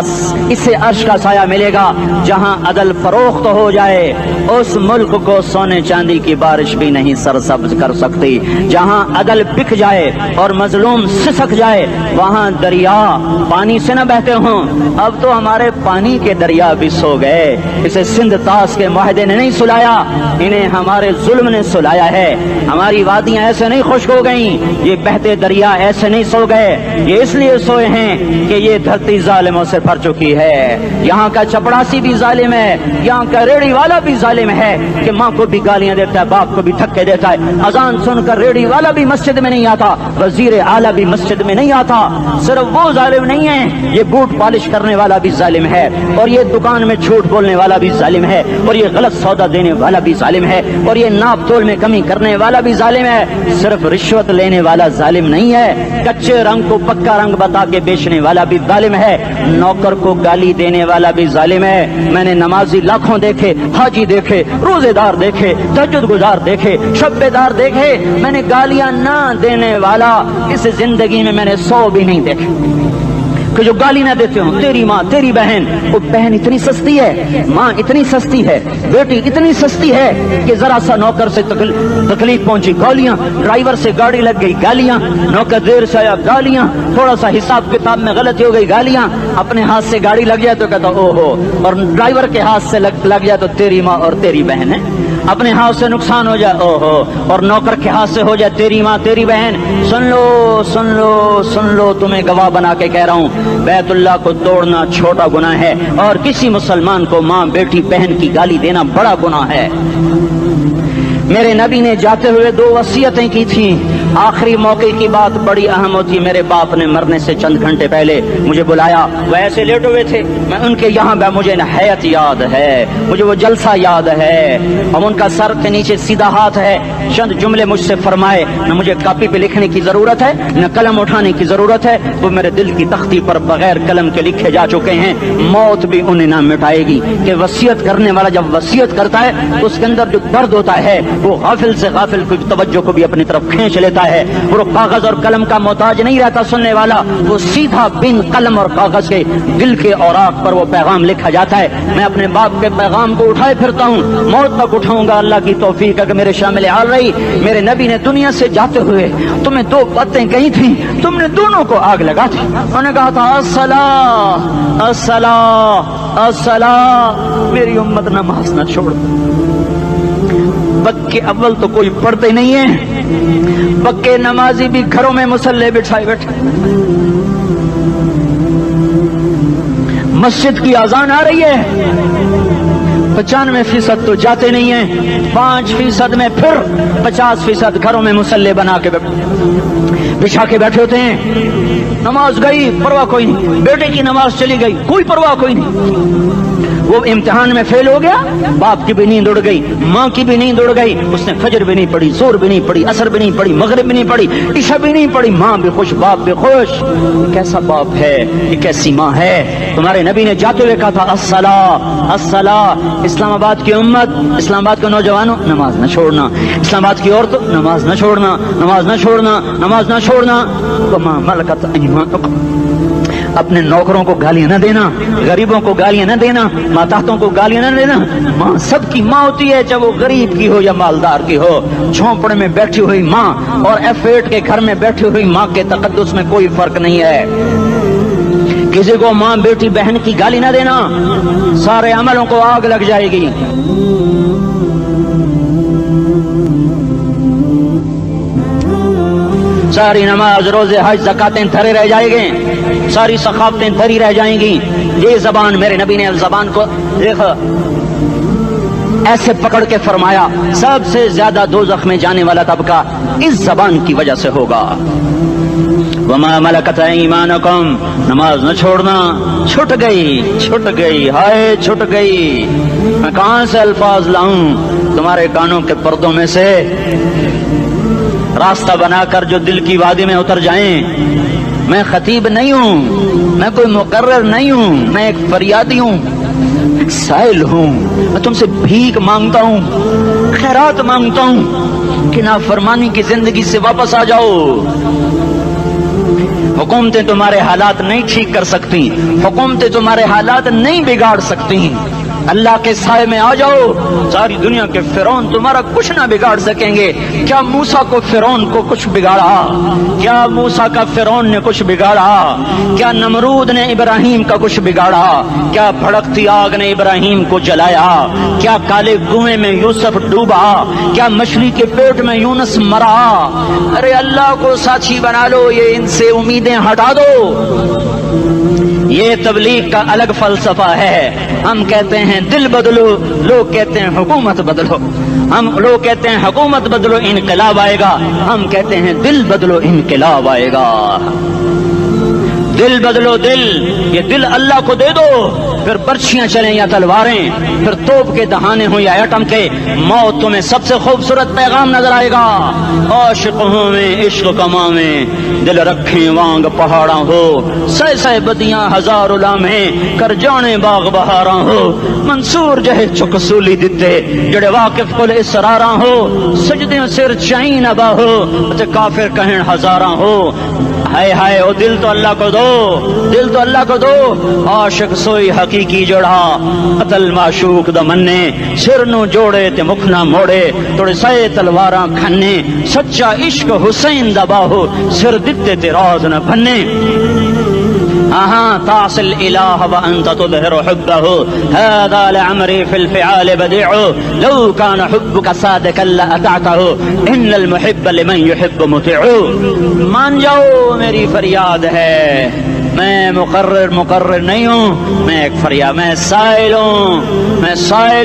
اسے عرش کا سایہ ملے گا. جہاں عدل فروخت ہو جائے اس ملک کو سونے چاندی کی بارش بھی نہیں سرسبز کر سکتی. جہاں عدل بک جائے اور مظلوم سسک جائے وہاں دریا پانی سے نہ بہتے ہوں. اب تو ہمارے پانی کے دریا بھی سو گئے. اسے سندھ طاس کے معاہدے نے نہیں سلایا, انہیں ہمارے ظلم نے سلایا ہے. ہماری وادیاں ایسے نہیں خشک ہو گئیں, یہ بہتے دریا ایسے نہیں سو گئے. یہ اس لیے سوئے ہیں کہ یہ دھرتی ظالموں سے بھر چکی ہے. یہاں کا چپڑاسی بھی ظالم ہے, یہاں کا ریڑی والا بھی ظالم ہے کہ ماں کو بھی گالیاں دیتا ہے, باپ کو بھی دھکے دیتا ہے. اذان سن کر ریڑی والا بھی مسجد میں نہیں آتا, وزیر اعلیٰ بھی مسجد میں نہیں آتا. صرف وہ ظالم نہیں ہے, یہ بوٹ پالش کرنے والا بھی ظالم ہے, اور یہ دکان میں جھوٹ بولنے والا بھی ظالم ہے, اور یہ غلط سودا دینے والا بھی ظالم ہے, اور یہ ناپ تول میں کمی کرنے والا بھی ظالم ہے. صرف رشوت لینے والا ظالم نہیں ہے, کچے رنگ کو پکا رنگ بتا کے بیچنے والا بھی ظالم ہے, نوکر کو گالی دینے والا بھی ظالم ہے. میں نے نمازی لاکھوں دیکھے, حاجی دیکھے, روزے دار دیکھے, تہجد گزار دیکھے, شب بیدار دیکھے, میں نے گالیاں نہ دینے والا اس زندگی میں نے 100 بھی نہیں دیکھے کہ جو گالی نہ دیتے ہوں. تیری ماں, تیری بہن, وہ بہن اتنی سستی ہے, ماں اتنی سستی ہے, بیٹی اتنی سستی ہے کہ ذرا سا نوکر سے تکلیف پہنچی گالیاں, ڈرائیور سے گاڑی لگ گئی گالیاں, نوکر دیر سے آیا گالیاں, تھوڑا سا حساب کتاب میں غلطی ہو گئی گالیاں, اپنے ہاتھ سے گاڑی لگ جائے تو کہتا او ہو, اور ڈرائیور کے ہاتھ سے لگ جائے تو تیری ماں اور تیری بہن ہے. اپنے ہاتھ سے نقصان ہو جائے او ہو, اور نوکر کے ہاتھ سے ہو جائے تیری ماں تیری بہن. سن لو, سن لو, سن لو, تمہیں گواہ بنا کے کہہ رہا ہوں, بیت اللہ کو توڑنا چھوٹا گناہ ہے, اور کسی مسلمان کو ماں, بیٹی, بہن کی گالی دینا بڑا گناہ ہے. میرے نبی نے جاتے ہوئے 2 وصیتیں کی تھیں. آخری موقع کی بات بڑی اہم ہوتی. میرے باپ نے مرنے سے چند گھنٹے پہلے مجھے بلایا, وہ ایسے لیٹے ہوئے تھے, میں ان کے یہاں مجھے حیات یاد ہے, مجھے وہ جلسہ یاد ہے, اور ان کا سر کے نیچے سیدھا ہاتھ ہے. چند جملے مجھ سے فرمائے, نہ مجھے کاپی پہ لکھنے کی ضرورت ہے نہ قلم اٹھانے کی ضرورت ہے, وہ میرے دل کی تختی پر بغیر قلم کے لکھے جا چکے ہیں. موت بھی انہیں نہ مٹائے گی کہ وصیت کرنے والا جب وصیت کرتا ہے تو اس کے اندر جو درد ہوتا ہے وہ غافل سے غافل کی توجہ کو بھی اپنی طرف کھینچ لیتا ہے. وہ کاغذ اور قلم کا محتاج نہیں رہتا سننے والا, وہ سیدھا بن قلم اور کاغذ کے دل کے اوراق پر وہ پیغام لکھا جاتا ہے. میں اپنے باپ کے پیغام کو اٹھائے پھرتا ہوں, موت تک اٹھاؤں گا, اللہ کی توفیق ہے کہ میرے شامل حال رہی. میرے نبی نے دنیا سے جاتے ہوئے تمہیں 2 باتیں کہی تھیں, تم نے دونوں کو آگ لگا دی. انہوں نے کہا تھا الصلاۃ الصلاۃ الصلاۃ, میری امت نماز نہ چھوڑ. پکے اول تو کوئی پڑھتے نہیں ہے, پکے نمازی بھی گھروں میں مصلے بٹھائے بیٹھے. مسجد کی اذان آ رہی ہے, 95% تو جاتے نہیں ہیں, 5% میں پھر 50% گھروں میں مصلے بنا کے بچھا کے بیٹھے ہوتے ہیں. نماز گئی پرواہ کوئی نہیں, بیٹے کی نماز چلی گئی کوئی پرواہ کوئی نہیں. وہ امتحان میں فیل ہو گیا، باپ کی بھی نیند اڑ گئی، ماں کی بھی نیند اڑ گئی، اس نے فجر بھی نہیں پڑھی، زور بھی نہیں پڑھی، عصر بھی نہیں پڑھی، مغرب بھی نہیں پڑھی، عشاء بھی نہیں پڑھی، ماں بھی خوش باپ بھی خوش۔ یہ کیسا باپ ہے، یہ کیسی ماں ہے؟ تمہارے نبی نے جاتے ہوئے کہا تھا الصلاۃ الصلاۃ۔ اسلام آباد کی امت، اسلام آباد کے نوجوانوں، نماز نہ چھوڑنا، اسلام آباد کی عورتوں، نماز نہ چھوڑنا، نماز نہ چھوڑنا، نماز نہ چھوڑنا۔ وما ملکت ایمانکم، اپنے نوکروں کو گالیاں نہ دینا، غریبوں کو گالیاں نہ دینا، ماتحتوں کو گالیاں نہ دینا۔ ماں سب کی ماں ہوتی ہے، چاہے وہ غریب کی ہو یا مالدار کی ہو۔ جھونپڑے میں بیٹھی ہوئی ماں اور F8 کے گھر میں بیٹھی ہوئی ماں کے تقدس میں کوئی فرق نہیں ہے۔ کسی کو ماں بیٹی بہن کی گالی نہ دینا، سارے عملوں کو آگ لگ جائے گی۔ ساری نماز روزے حج زکاتیں دھرے رہ جائیں گے، ساری ثقافتیں دھری رہ جائیں گی۔ یہ زبان، میرے نبی نے زبان کو دیکھا ایسے پکڑ کے فرمایا سب سے زیادہ دوزخ میں جانے والا طبقہ اس زبان کی وجہ سے ہوگا۔ وما ملکت ایمانکم، نماز نہ چھوڑنا۔ چھٹ گئی، ہائے چھٹ گئی۔ میں کہاں سے الفاظ لاؤں تمہارے کانوں کے پردوں میں سے، راستہ بنا کر جو دل کی وادی میں اتر جائیں۔ میں خطیب نہیں ہوں، میں کوئی مقرر نہیں ہوں، میں ایک فریادی ہوں، ایک سائل ہوں۔ میں تم سے بھیک مانگتا ہوں، خیرات مانگتا ہوں کہ نافرمانی کی زندگی سے واپس آ جاؤ۔ حکومتیں تمہارے حالات نہیں ٹھیک کر سکتی، حکومتیں تمہارے حالات نہیں بگاڑ سکتی۔ اللہ کے سائے میں آ جاؤ، ساری دنیا کے فرعون تمہارا کچھ نہ بگاڑ سکیں گے۔ کیا موسیٰ کو فرعون کو کچھ بگاڑا؟ کیا موسیٰ کا فرعون نے کچھ بگاڑا؟ کیا نمرود نے ابراہیم کا کچھ بگاڑا؟ کیا بھڑکتی آگ نے ابراہیم کو جلایا؟ کیا کالے کنویں میں یوسف ڈوبا؟ کیا مچھلی کے پیٹ میں یونس مرا؟ ارے اللہ کو ساتھی بنا لو، یہ ان سے امیدیں ہٹا دو۔ یہ تبلیغ کا الگ فلسفہ ہے۔ ہم کہتے ہیں دل بدلو، لوگ کہتے ہیں حکومت بدلو۔ لوگ کہتے ہیں حکومت بدلو انقلاب آئے گا، ہم کہتے ہیں دل بدلو انقلاب آئے گا۔ دل بدلو، دل، یہ دل اللہ کو دے دو، پھر برچیاں چلیں یا تلواریں، پھر توپ کے دہانے ہوں یا ایٹم کے، موت تمہیں سب سے خوبصورت پیغام نظر آئے گا۔ عاشق ہوں میں عشق کما میں، دل رکھیں وانگ پہاڑاں ہو، سہ بدیاں ہزار لامے، کر جانے باغ بہاراں ہو، منصور جہے چک سولی دتے، جڑے واقف کل اسراراں ہو، سجدیں سر چائیں نبا ہو، تے کافر کہیں ہزاراں ہو۔ ہائے ہائے، او دل تو اللہ کو دو، دل تو اللہ کو دو۔ عاشق سوئی حقیقی جوڑا، قتل معشوق دا مننے، سر نو جوڑے تے مکھ نہ موڑے، توڑے سائے تلواراں کھنے، سچا عشق حسین دا باہو، سر دتے تے راز نہ بھنے۔ تعصي الإله وأنت تظهر حبه، هذا لعمري في الفعال بديع، لو كان حبك صادقا لأطعته، إن المحب لمن يحب مطيع۔ مان جاؤ میری فریاد ہے، میں مقرر نہیں ہوں، میں ایک فریاد، میں سائل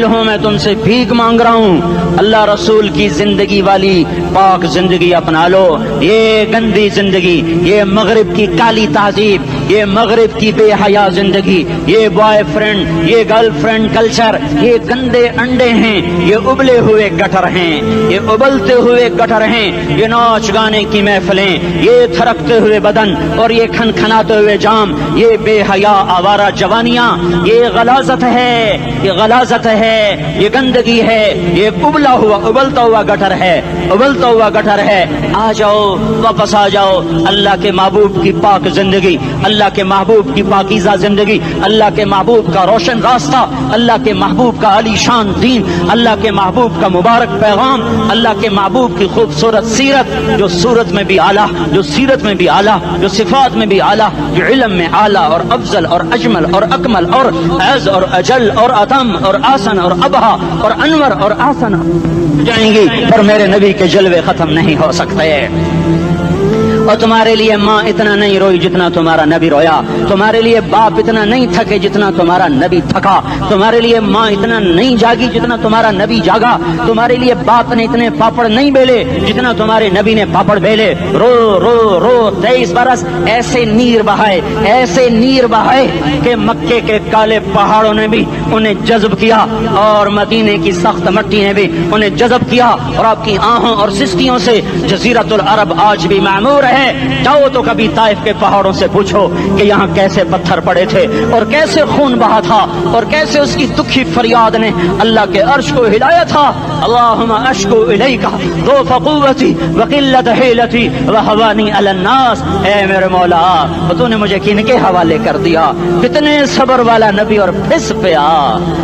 ہوں، میں تم سے بھیک مانگ رہا ہوں۔ اللہ رسول کی زندگی والی پاک زندگی اپنا لو۔ یہ گندی زندگی، یہ مغرب کی کالی تہذیب، یہ مغرب کی بے حیا زندگی، یہ بوائے فرینڈ، یہ گرل فرینڈ کلچر، یہ گندے انڈے ہیں، یہ ابلے ہوئے گٹر ہیں، یہ ابلتے ہوئے گٹر ہیں، یہ ناچ گانے کی محفلیں، یہ تھرکتے ہوئے بدن اور یہ کھنکھناتے ہوئے جام، یہ بے حیا آوارہ جوانیاں، یہ غلاظت ہے، یہ غلاظت ہے، یہ گندگی ہے، یہ ابلتا ہوا گٹر ہے، ابلتا ہوا گٹر ہے۔ آ جاؤ، واپس آ جاؤ، اللہ کے محبوب کی پاک زندگی، اللہ کے محبوب کی پاکیزہ زندگی، اللہ کے محبوب کا روشن راستہ، اللہ کے محبوب کا علی شان دین، اللہ کے محبوب کا مبارک پیغام، اللہ کے محبوب کی خوبصورت سیرت، جو صورت میں بھی اعلیٰ، جو سیرت میں بھی اعلیٰ، جو صفات میں بھی اعلیٰ، جو علم میں اعلیٰ اور افضل اور اجمل اور اکمل اور اعز اور اجل اور اتم اور آسن اور ابہا اور انور اور آسن جائیں گی، پر میرے نبی کے جلوے ختم نہیں ہو سکتے۔ اور تمہارے لیے ماں اتنا نہیں روئی جتنا تمہارا نبی رویا، تمہارے لیے باپ اتنا نہیں تھکے جتنا تمہارا نبی تھکا، تمہارے لیے ماں اتنا نہیں جاگی جتنا تمہارا نبی جاگا، تمہارے لیے باپ نے اتنے پاپڑ نہیں بیلے جتنا تمہارے نبی نے پاپڑ بیلے۔ رو رو رو 23 برس ایسے نیر بہائے، ایسے نیر بہائے کہ مکے کے کالے پہاڑوں نے بھی انہیں جذب کیا اور مدینے کی سخت مٹی نے بھی انہیں جذب کیا، اور آپ کی آہوں اور سستیوں سے جزیرت العرب آج بھی معمور ہے۔ جاؤ تو کبھی طائف کے پہاڑوں سے پوچھو کہ یہاں کیسے پتھر پڑے تھے اور کیسے خون بہا تھا اور کیسے اس کی دکھی فریاد نے اللہ کے عرش کو ہلایا تھا۔ اللہم اشکو الیک ضعف قوتی وقلت حیلتی وہوانی علی الناس، اے میرے مولا تو نے مجھے کن کے حوالے کر دیا، کتنے صبر والا نبی اور پھس پیا،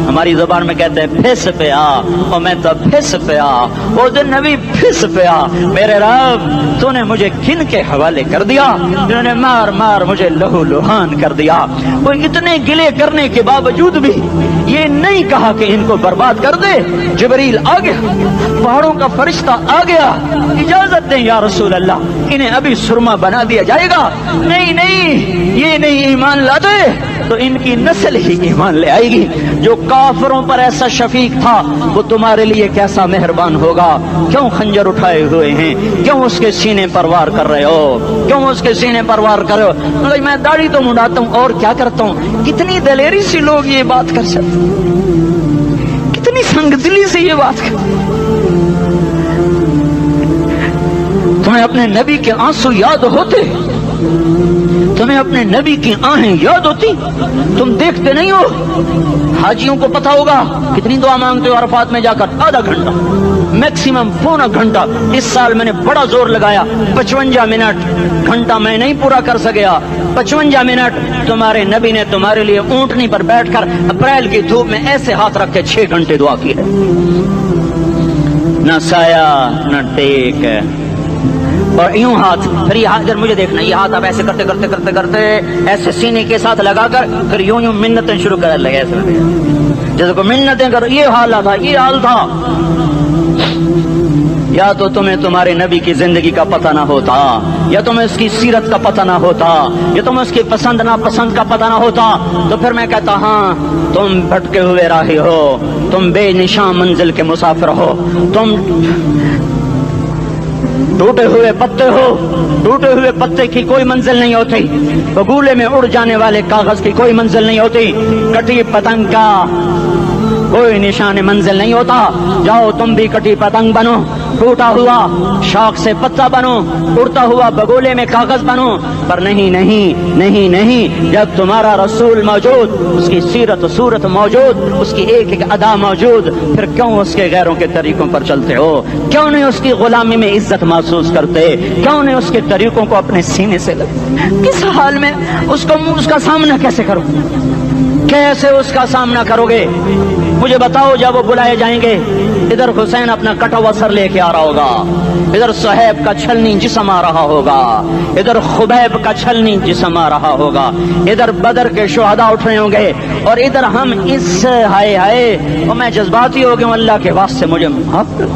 ہماری زبان میں کہتے ہیں پھس پیا، اور میں تو پھس پیا، وہ دن نبی پھس پیا، میرے رب تو نے مجھے کن کے حوالے کر دیا جنہوں نے مار مار مجھے لہو لہان کر دیا۔ وہ اتنے گلے کرنے کے باوجود بھی یہ نہیں کہا کہ ان کو برباد کر دے۔ جبریل آ گیا، پہاڑوں کا فرشتہ آ گیا، اجازت دیں یا رسول اللہ، انہیں ابھی سرما بنا دیا جائے گا۔ نہیں نہیں، یہ نہیں ایمان لاتے تو ان کی نسل ہی ایمان لے آئے گی۔ جو کافروں پر ایسا شفیق تھا وہ تمہارے لیے کیسا مہربان ہوگا۔ کیوں خنجر اٹھائے ہوئے ہیں، کیوں اس کے سینے پر وار کر رہے ہو، کیوں اس کے سینے پر وار کر رہے ہو؟ میں داڑھی تو منڈاتا ہوں اور کیا کرتا ہوں۔ کتنی دلیری سے لوگ یہ بات کر سکتے، کتنی سنگدلی سے یہ بات کر۔ تمہیں اپنے نبی کے آنسو یاد ہوتے، تمہیں اپنے نبی کی آہیں یاد ہوتی، تم دیکھتے نہیں ہو۔ حاجیوں کو پتا ہوگا کتنی دعا مانگتے ہو عرفات میں جا کر، آدھا گھنٹہ میکسیمم پونا گھنٹہ۔ اس سال میں نے بڑا زور لگایا، 55 منٹ، گھنٹہ میں نہیں پورا کر سکیا، 55 منٹ تمہارے نبی نے تمہارے لیے اونٹنی پر بیٹھ کر اپریل کی دھوپ میں ایسے ہاتھ رکھ کے 6 گھنٹے دعا کی ہے۔ نہ سایہ نہ ٹیک، اور یوں ہاتھ، پھر یہ ہاتھ، ادھر مجھے دیکھنا، یہ ہاتھ اب ایسے کرتے کرتے کرتے کرتے ایسے سینے کے ساتھ لگا کر پھر یوں یوں منتیں شروع کر لگے، ایسے جیسے کو منتیں کرو۔ یہ حال تھا، یہ حال تھا۔ یا تو تمہیں تمہارے نبی کی زندگی کا پتہ نہ ہوتا، یا تمہیں اس کی سیرت کا پتہ نہ ہوتا، یا تمہیں اس کی پسند ناپسند کا پتہ نہ ہوتا، تو پھر میں کہتا ہاں تم بھٹکے ہوئے راہی ہو، تم بے نشان منزل کے مسافر ہو، تم ٹوٹے ہوئے پتے ہو، ٹوٹے ہوئے پتے کی کوئی منزل نہیں ہوتی، بگولے میں اڑ جانے والے کاغذ کی کوئی منزل نہیں ہوتی، کٹی پتنگ کا کوئی نشان منزل نہیں ہوتا۔ جاؤ تم بھی کٹی پتنگ بنو، ٹوٹا ہوا شاخ سے پتا بنو، اڑتا ہوا بگولے میں کاغذ بنو، پر نہیں نہیں نہیں نہیں، جب تمہارا رسول موجود، اس کی سیرت و صورت موجود، اس کی ایک ایک ادا موجود، پھر کیوں اس کے غیروں کے طریقوں پر چلتے ہو؟ کیوں نہیں اس کی غلامی میں عزت محسوس کرتے؟ کیوں نہیں اس کے طریقوں کو اپنے سینے سے کس حال میں اس کا سامنا کیسے کرو، کیسے اس کا سامنا کرو گے؟ مجھے بتاؤ، جب وہ بلائے جائیں گے، ادھر حسین اپنا کٹا ہوا سر لے کے آ رہا ہوگا، ادھر صہیب کا چھلنی جسم آ رہا ہوگا، ادھر خبیب کا چھلنی جسم آ رہا ہوگا، ادھر بدر کے شہداء اٹھ رہے ہوں گے، اور ادھر ہم اس ہائے ہائے، اور میں جذباتی ہو گیا ہوں، اللہ کے واسطے مجھے معاف کر۔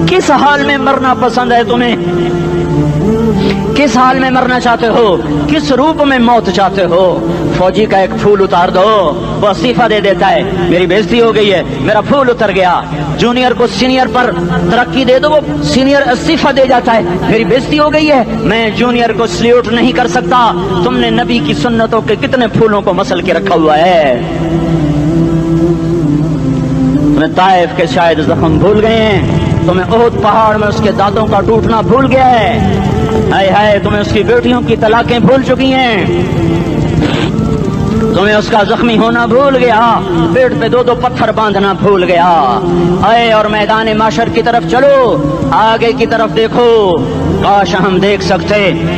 کس حال میں مرنا پسند ہے تمہیں؟ کس حال میں مرنا چاہتے ہو؟ کس روپ میں موت چاہتے ہو؟ فوجی کا ایک پھول اتار دو، وہ استعفیٰ دے دیتا ہے، میری بےزتی ہو گئی ہے، میرا پھول اتر گیا۔ جونیئر کو سینئر پر ترقی دے دو، وہ سینئر استعفیٰ دے جاتا ہے، میری بےزتی ہو گئی ہے، میں جونیئر کو سلیوٹ نہیں کر سکتا۔ تم نے نبی کی سنتوں کے کتنے پھولوں کو مسل کے رکھا ہوا ہے؟ تمہیں طائف کے شاید زخم بھول گئے ہیں، تمہیں احد پہاڑ میں اس کے دانتوں کا ٹوٹنا بھول گیا ہے، ہائے ہائے تمہیں اس کی بیٹیوں کی طلاقیں بھول چکی ہیں، تمہیں اس کا زخمی ہونا بھول گیا، پیٹ پہ 2 پتھر باندھنا بھول گیا۔ آئے اور میدان معاشر کی طرف چلو، آگے کی طرف دیکھو۔ کاش ہم دیکھ سکتے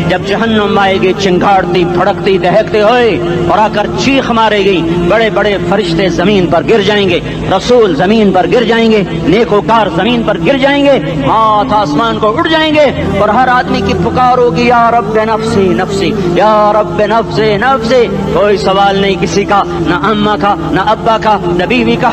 جب جہنم آئے گی چنگاڑتی بھڑکتی دہکتے ہوئے اور آ کر چیخ مارے گی، بڑے بڑے فرشتے زمین پر گر جائیں گے، رسول زمین پر گر جائیں گے، نیکوکار زمین پر گر جائیں گے، ہاتھ آسمان کو اڑ جائیں گے، اور ہر آدمی کی پکار ہوگی، یا رب نفسی نفسی، یا رب نفسی نفسی۔ کوئی سوال نہیں کسی کا، نہ اماں کا، نہ ابا کا، نہ بیوی کا،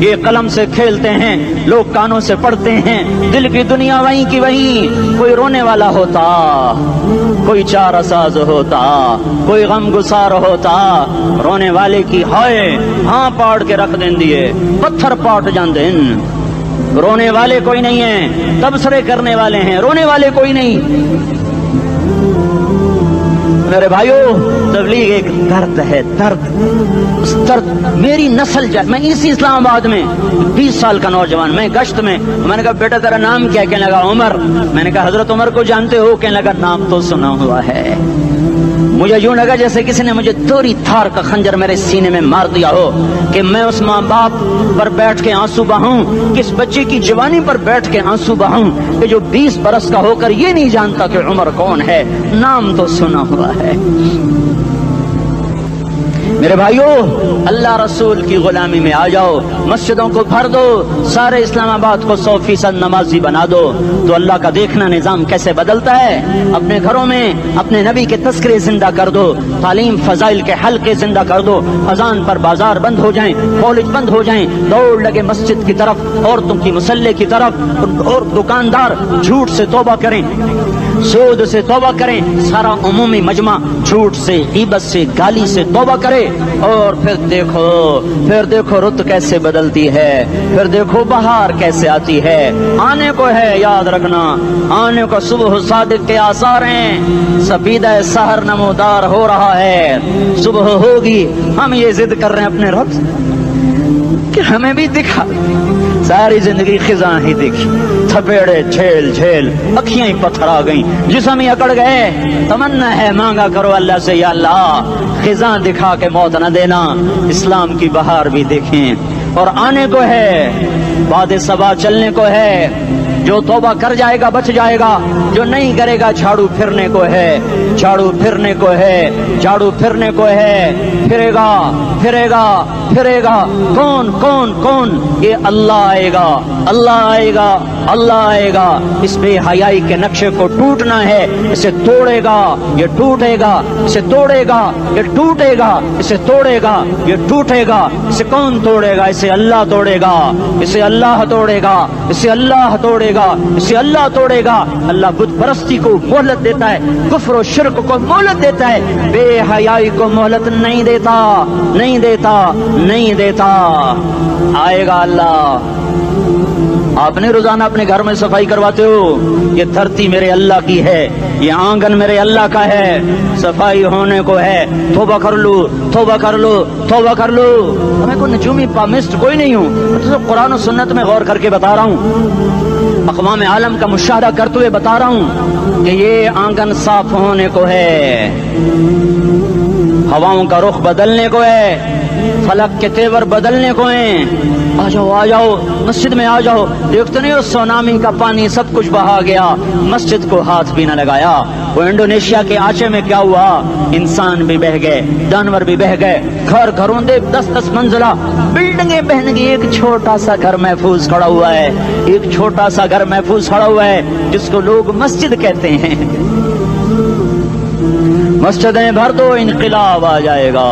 یہ قلم سے کھیلتے ہیں، لوگ کانوں سے پڑھتے ہیں، دل کی دنیا وہیں کی وہیں، کوئی رونے والا ہوتا، کوئی چارہ ساز ہوتا، کوئی غم گسار ہوتا، رونے والے کی ہائے ہاں پاڑ کے رکھ دیں دیے، پتھر پاٹ جان دیں۔ رونے والے کوئی نہیں ہیں، تبصرے کرنے والے ہیں، رونے والے کوئی نہیں۔ میرے بھائیو، تبلیغ ایک درد ہے، درد، اس درد میری نسل میں اسی اسلام آباد میں 20 سال کا نوجوان، میں گشت میں نے کہا بیٹا تیرا نام کیا؟ کہنے لگا عمر۔ میں نے کہا حضرت عمر کو جانتے ہو؟ کہنے لگا نام تو سنا ہوا ہے۔ مجھے یوں لگا جیسے کسی نے مجھے دوری تھار کا خنجر میرے سینے میں مار دیا ہو، کہ میں اس ماں باپ پر بیٹھ کے آنسو بہاؤں، کس بچے کی جوانی پر بیٹھ کے آنسو بہاؤں کہ جو 20 برس کا ہو کر یہ نہیں جانتا کہ عمر کون ہے، نام تو سنا ہوا ہے۔ میرے بھائیو، اللہ رسول کی غلامی میں آ جاؤ، مسجدوں کو بھر دو، سارے اسلام آباد کو 100% نمازی بنا دو، تو اللہ کا دیکھنا نظام کیسے بدلتا ہے۔ اپنے گھروں میں اپنے نبی کے تذکرے زندہ کر دو، تعلیم فضائل کے حلقے زندہ کر دو، اذان پر بازار بند ہو جائیں، کالج بند ہو جائیں، دوڑ لگے مسجد کی طرف، عورتوں کی مصلے کی طرف، اور دکاندار جھوٹ سے توبہ کریں، سود سے توبہ کریں، سارا عمومی مجمع جھوٹ سے، غیبت سے، گالی سے توبہ کرے، اور پھر دیکھو رت کیسے بدلتی ہے، پھر دیکھو بہار کیسے آتی ہے۔ آنے کو ہے، یاد رکھنا، آنے کو صبح صادق کے آثار ہیں، سفیدہ سحر نمودار ہو رہا ہے، صبح ہوگی۔ ہم یہ ضد کر رہے ہیں اپنے رب کہ ہمیں بھی دکھا، ساری زندگی خزاں ہی دیکھی، تھپیڑے جھیل جھیل، اکھیاں ہی پتھر آ گئیں، جسم ہی اکڑ گئے۔ تمنا ہے مانگا کرو اللہ سے، یا اللہ خزاں دکھا کے موت نہ دینا، اسلام کی بہار بھی دیکھیں۔ اور آنے کو ہے، باد صبا چلنے کو ہے، جو توبہ کر جائے گا بچ جائے گا، جو نہیں کرے گا جھاڑو پھرنے کو ہے، جھاڑو پھرنے کو ہے، جھاڑو پھرنے کو ہے، پھرے گا پھرے گا پھرے گا۔ کون کون کون؟ یہ اللہ آئے گا، اللہ آئے گا، اللہ آئے گا۔ اس بے حیائی کے نقشے کو ٹوٹنا ہے، اسے توڑے گا یہ ٹوٹے گا، اسے توڑے گا یہ ٹوٹے گا، اسے توڑے گا یہ ٹوٹے گا۔ اسے کون توڑے گا؟ اسے اللہ توڑے گا، اسے اللہ توڑے گا، اسے اللہ توڑے گا، اسے اللہ توڑے گا۔ اللہ بت پرستی کو مہلت دیتا ہے، کفر و شرک کو مہلت دیتا ہے، بے حیائی کو مہلت نہیں دیتا، نہیں دیتا، نہیں دیتا۔ آئے گا اللہ۔ آپ نے روزانہ اپنے گھر میں صفائی کرواتے ہو، یہ دھرتی میرے اللہ کی ہے، یہ آنگن میرے اللہ کا ہے، صفائی ہونے کو ہے، توبہ کر لو، توبہ کر لو، توبہ کر لو۔ میں کوئی نجومی پامسٹ کوئی نہیں ہوں، میں تو قرآن و سنت میں غور کر کے بتا رہا ہوں، اقوام عالم کا مشاہدہ کرتے ہوئے بتا رہا ہوں کہ یہ آنگن صاف ہونے کو ہے، ہواؤں کا رخ بدلنے کو ہے، فلک کے تیور بدلنے کو ہیں۔ آ جاؤ آ جاؤ، مسجد میں آ جاؤ۔ دیکھتے نہیں ہو سونامی کا پانی سب کچھ بہا گیا، مسجد کو ہاتھ بھی نہ لگایا۔ وہ انڈونیشیا کے آچے میں کیا ہوا؟ انسان بھی بہ گئے، جانور بھی بہ گئے، گھر گھروں دے 10-10 منزلہ بلڈنگیں بہن گئی، ایک چھوٹا سا گھر محفوظ کھڑا ہوا ہے، ایک چھوٹا سا گھر محفوظ کھڑا ہوا ہے جس کو لوگ مسجد کہتے ہیں۔ مسجدیں بھر دو، انقلاب آ جائے گا۔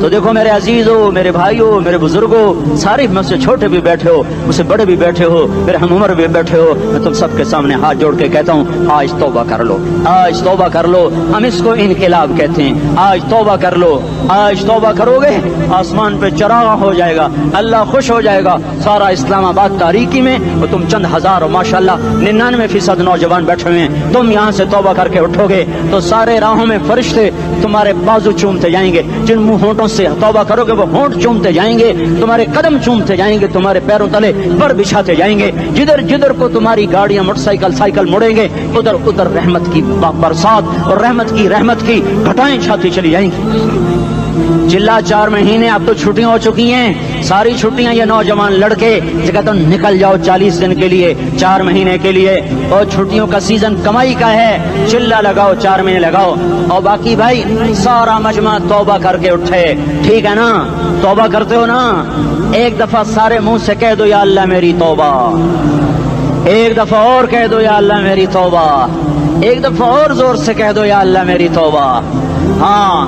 تو دیکھو میرے عزیزو، میرے بھائیو، میرے بزرگوں، سارے مجھ سے چھوٹے بھی بیٹھے ہو، مجھ سے بڑے بھی بیٹھے ہو، میرے ہم عمر بھی بیٹھے ہو، میں تم سب کے سامنے ہاتھ جوڑ کے کہتا ہوں آج توبہ کر لو، آج توبہ کر لو۔ ہم اس کو انقلاب کہتے ہیں، آج توبہ کر لو۔ آج توبہ کرو گے، آسمان پہ چراغ ہو جائے گا، اللہ خوش ہو جائے گا۔ سارا اسلام آباد تاریکی میں وہ تم چند ہزار، ماشاءاللہ 99% نوجوان بیٹھے ہوئے ہیں، تم یہاں سے توبہ کر کے اٹھو گے تو سارے راہوں میں فرشتے تمہارے بازو چومتے جائیں گے، جن منہ ہونٹوں سے توبہ کرو گے وہ ہونٹ چومتے جائیں گے، تمہارے قدم چومتے جائیں گے، تمہارے پیروں تلے پر بچھاتے جائیں گے، جدھر جدھر کو تمہاری گاڑیاں موٹر سائیکل سائیکل مڑیں گے ادھر ادھر رحمت کی برسات اور رحمت کی گھٹائیں چھاتی چلی جائیں گی۔ چلا 4 مہینے اب تو چھٹیاں ہو چکی ہیں، ساری چھٹیاں یہ نوجوان لڑکے جگہ تو نکل جاؤ 40 دن کے لیے، 4 مہینے کے لیے، اور چھٹیوں کا سیزن کمائی کا ہے، چلا لگاؤ 4 مہینے لگاؤ، اور باقی بھائی سارا مجمع توبہ کر کے اٹھے، ٹھیک ہے نا؟ توبہ کرتے ہو نا؟ ایک دفعہ سارے منہ سے کہہ دو یا اللہ میری توبہ، ایک دفعہ اور کہہ دو یا اللہ میری توبہ، ایک دفعہ اور زور سے کہہ دو یا اللہ میری توبہ۔ ہاں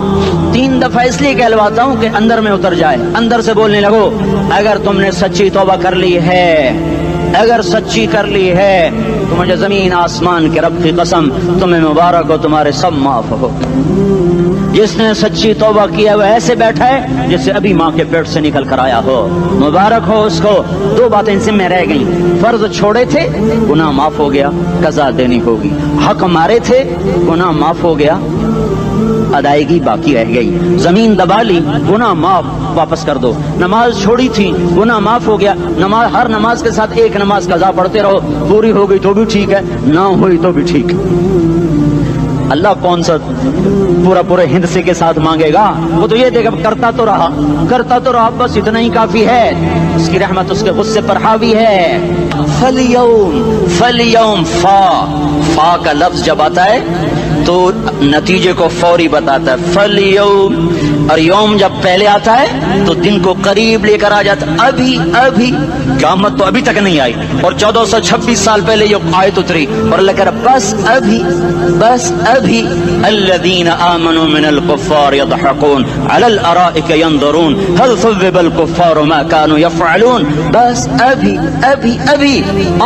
3 دفعہ اس لیے کہلواتا ہوں کہ اندر میں اتر جائے، اندر سے بولنے لگو اگر تم نے سچی توبہ کر لی ہے، اگر سچی کر لی ہے تو مجھے زمین آسمان کے رب کی قسم تمہیں مبارک ہو، تمہارے سب معاف ہو۔ جس نے سچی توبہ کیا وہ ایسے بیٹھا ہے جس سے ابھی ماں کے پیٹ سے نکل کر آیا ہو، مبارک ہو اس کو۔ 2 باتیں ذمہ رہ گئیں، فرض چھوڑے تھے گناہ معاف ہو گیا، قضا دینی ہوگی، حق مارے تھے گناہ معاف ہو گیا، ادائیگی باقی رہ گئی، زمین دبا لی گناہ معاف، واپس کر دو، نماز چھوڑی تھی گناہ معاف ہو گیا، نماز ہر نماز کے ساتھ ایک نماز قضا پڑھتے رہو، پوری ہو گئی تو بھی ٹھیک ہے، نہ ہوئی تو بھی ٹھیک۔ اللہ کون سا پورے ہند سے کے ساتھ مانگے گا؟ وہ تو یہ دیکھا کرتا تو رہا بس اتنا ہی کافی ہے، اس کی رحمت اس کے غصے پر حاوی ہے۔ فَالْيَوْمْ فا کا لفظ جب آتا ہے تو نتیجے کو فوری بتاتا ہے، فَالْيَوْمْ، اور یوم جب پہلے آتا ہے تو دن کو قریب لے کر آ جاتا، ابھی قیامت تو ابھی تک نہیں آئی، اور 1426 سال پہلے یہ آیت اتری، اور اللہ کہہ رہا بس ابھی الذین آمنوا من الکفار یضحکون علی الارائک ینظرون هل ثوب الکفار ما كانوا يفعلون، بس ابھی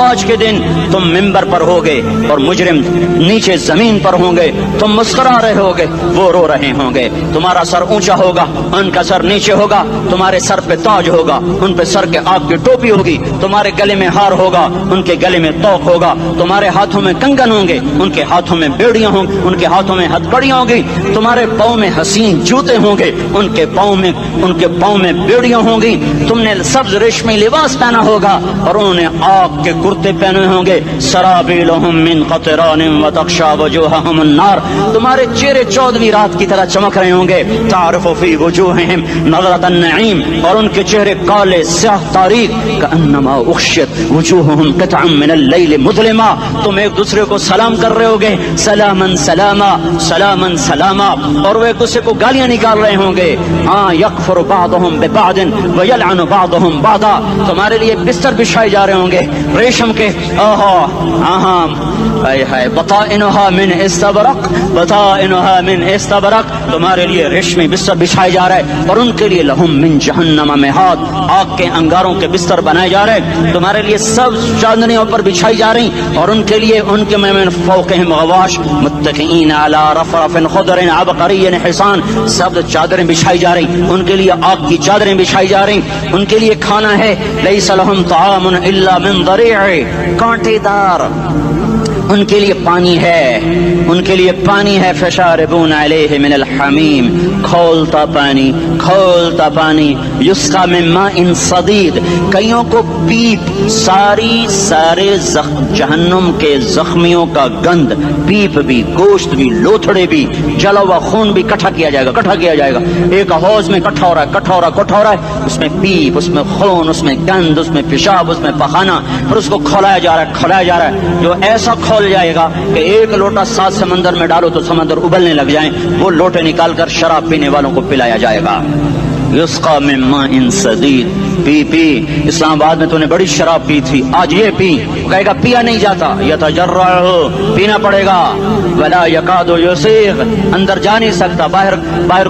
آج کے دن تم منبر پر ہوگے اور مجرم نیچے زمین پر ہوں گے، تم مسکرا رہے ہوگے وہ رو رہے ہوں گے، تمہارا سر اونچا ہوگا ان کا سر نیچے ہوگا، تمہارے سر پہ تاج ہوگا ان پہ سر کے آگ کی ٹوپی ہوگی، تمہارے گلے میں ہار ہوگا ان کے گلے میں توق ہوگا، تمہارے ہاتھوں میں کنگن ہوں گے ان کے ہاتھوں میں بیڑیاں ہوں گی، ان کے ہاتھوں میں ہتھکڑیاں ہوں گی، تمہارے پاؤں میں حسین جوتے ہوں گے ان کے پاؤں میں بیڑیاں ہوں گی، تم نے سبز ریشمی لباس پہنا ہوگا اور انہوں نے آگ کے کرتے پہنے ہوں گے، سرابیلہم من قطران وتغشا وجوہہم النار، تمہارے چہرے 14ویں رات کی طرح چمک رہے ہوں گے، تعرف فی وجوہہم نظرۃ النعیم، اور ان کے چہرے کالے سیاہ تاریک، کأنما اغشیت وجوہہم قطعا من اللیل مظلما، تم ایک دوسرے کو سلام کر رہے ہوگے، سلامن سلاما سلامن سلاما، اور وہ ایک دوسرے کو گالیاں نکال رہے ہوں گے، ہاں یکفر بعضہم ببعض ویلعن بعضہم بعضا، تمہارے لیے بستر بچھائے جا رہے ہوں گے ریشم کے، بطائنها من استبرق، بطائنها من استبرق، تمہارے لیے ریشمی بستر بچھائے جا رہے ہیں، اور ان کے لیے لہم من جہنم مہاد، آگ کے انگاروں کے بستر بنائے جا رہے ہیں، تمہارے لیے سب چاندنیوں پر بچھائی جا رہی، اور ان کے لیے ان کے من فوقہم غواش متکئین علی رفرف خضر عبقری حصان، سب چادریں بچھائی جا رہی، ان کے لیے آگ کی چادریں بچھائی جا رہی، ان کے لیے کھانا ہے لیس لہم طعام الا من ضریع، کانٹے دار، ان کے لیے پانی ہے، فشاربون علیہ من الحمیم، کھولتا پانی، یسقا من ماء صدید، کئیوں کو پیپ، سارے جہنم کے زخمیوں کا گند، پیپ بھی، گوشت بھی، لوتھڑے بھی، جلا ہوا خون بھی کٹھا کیا جائے گا، ایک حوض میں کٹھا ہو رہا ہے، اس میں پیپ، اس میں خون، اس میں گند، اس میں پیشاب، اس میں پخانہ، اور اس کو کھولایا جا رہا ہے، جو ایسا کھول جائے گا کہ ایک لوٹا 7 سمندر میں ڈالو تو سمندر ابلنے لگ جائیں، وہ لوٹے نکال کر شراب پینے والوں کو پلایا جائے گا، یسقا من ماء صدید، پی اسلام آباد میں تو نے بڑی شراب پی تھی، آج یہ پی، کہے گا پیا نہیں جاتا، یتجرعہ، پینا پڑے گا، ولا یکاد یسیغ، اندر جا نہیں سکتا، باہر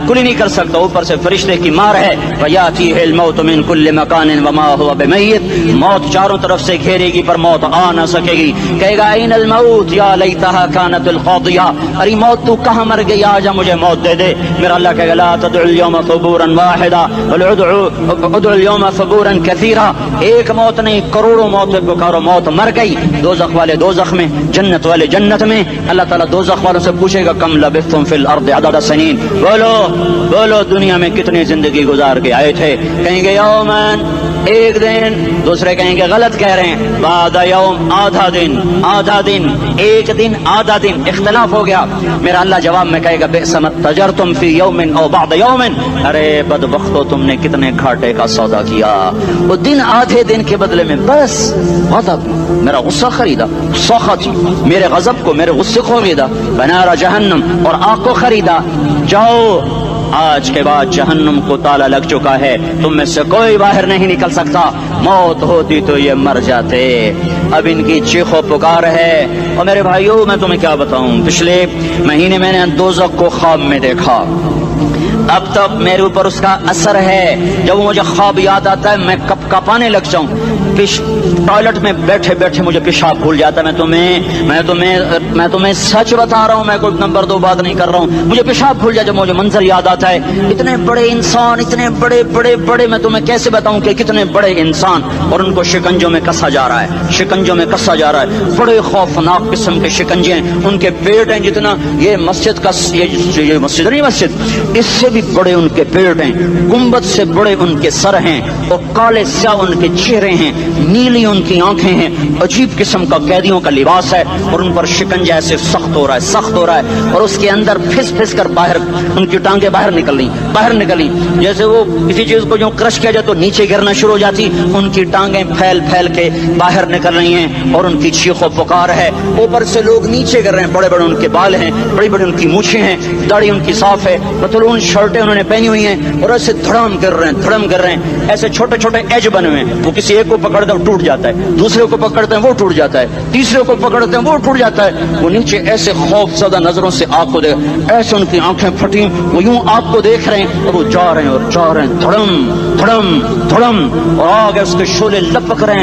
کلی نہیں کر سکتا، اوپر سے فرشتے کی مار ہے، ویاتیہ الموت من کل مکان وما هو بمیت، موت چاروں طرف سے گھیرے گی پر موت آ نہ سکے گی، کہے گا این الموت یا لیتها كانت القاضیہ، ارے موت تو کہاں مر گئی، آجا مجھے موت دے دے، میرا اللہ کہے گا لا تدعو اليوم ثبورا واحدا بل ادعو اليوم ثبورا كثيرا، ایک موت نہیں کروڑوں موت پکارو، موت مر گئی، دوزخ والے دوزخ میں، جنت والے جنت میں، اللہ تعالیٰ دوزخ والوں سے پوچھے گا کم لبثتم فی الارض عدد سنین، بولو دنیا میں کتنی زندگی گزار کے آئے تھے، کہیں گے یومن، ایک دن، دوسرے کہیں گے غلط کہہ رہے ہیں، بعد یوم، آدھا دن، ایک دن، آدھا دن، اختلاف ہو گیا، میرا اللہ جواب میں کہے گا بئس ما تجرتم فی یوم او بعد یوم، ارے بدبختو تم نے کتنے گھاٹے کا سودا کیا، وہ دن آدھے دن کے بدلے میں بس غضب، میرا غصہ خریدا، سخط، میرے غضب کو، میرے غصے کو خریدا، بنار جہنم، اور آگ کو خریدا، جاؤ آج کے بعد جہنم کو تالا لگ چکا ہے, تم میں سے کوئی باہر نہیں نکل سکتا. موت ہوتی تو یہ مر جاتے. اب ان کی چیخ و پکار ہے. اور میرے بھائیوں میں تمہیں کیا بتاؤں, پچھلے مہینے میں نے دوزخ کو خواب میں دیکھا. اب تک میرے اوپر اس کا اثر ہے. جب مجھے خواب یاد آتا ہے میں کپ کپانے لگ جاؤں. ٹوائلٹ میں بیٹھے بیٹھے مجھے پیشاب بھول جاتا ہے. میں تمہیں سچ بتا رہا ہوں, میں کوئی نمبر 2 بات نہیں کر رہا ہوں. مجھے پیشاب بھول جاتا ہے جب مجھے منظر یاد آتا ہے. اتنے بڑے انسان, اتنے بڑے بڑے بڑے, میں تمہیں کیسے بتاؤں کہ کتنے بڑے انسان, اور ان کو شکنجوں میں کسا جا رہا ہے, شکنجوں میں کسا جا رہا ہے. بڑے خوفناک قسم کے شکنجے ہیں. ان کے پیٹ ہیں جتنا یہ مسجد کا, یہ مسجد نہیں مسجد, اس سے بھی بڑے ان کے پیٹ ہیں. گنبد سے بڑے ان کے سر ہیں, اور کالے سیاہ ان کے چہرے ہیں, نیلی ان کی آنکھیں ہیں. عجیب قسم کا قیدیوں کا لباس ہے, اور ان پر شکنجہ ایسے سخت ہو رہا ہے, سخت ہو رہا ہے. اور اس کے اندر پھس پھس کر باہر ان کی ٹانگیں باہر نکلی, جیسے وہ کسی چیز کو جو کرش کیا جائے تو نیچے گرنا شروع ہو جاتی. ان کی ٹانگیں پھیل پھیل کے باہر نکل رہی ہیں, اور ان کی چیخ و پکار ہے. اوپر سے لوگ نیچے گر رہے ہیں. بڑے بڑے ان کے بال ہیں, بڑی بڑی ان کی مونچھیں ہیں, داڑھی ان کی صاف ہے, پتلون شرٹیں انہوں نے پہنی ہوئی ہیں, اور ایسے دھڑام گر رہے ہیں. ایسے چھوٹے چھوٹے ایج بنے ہوئے ہیں. وہ کسی ایک کو پکڑتے ہیں ٹوٹ جاتا ہے, دوسرے کو پکڑتے ہیں وہ ٹوٹ جاتا ہے, تیسرے کو پکڑتے ہیں وہ ٹوٹ جاتا ہے. وہ نیچے ایسے خوف زدہ نظروں سے آپ کو دیکھ, ایسے ان کی آنکھیں پھٹی, وہ یوں آپ کو دیکھ رہے ہیں, اور وہ جا رہے ہیں دھڑم دھڑم دھڑم, اور آگے اس کے شعلے لپک رہے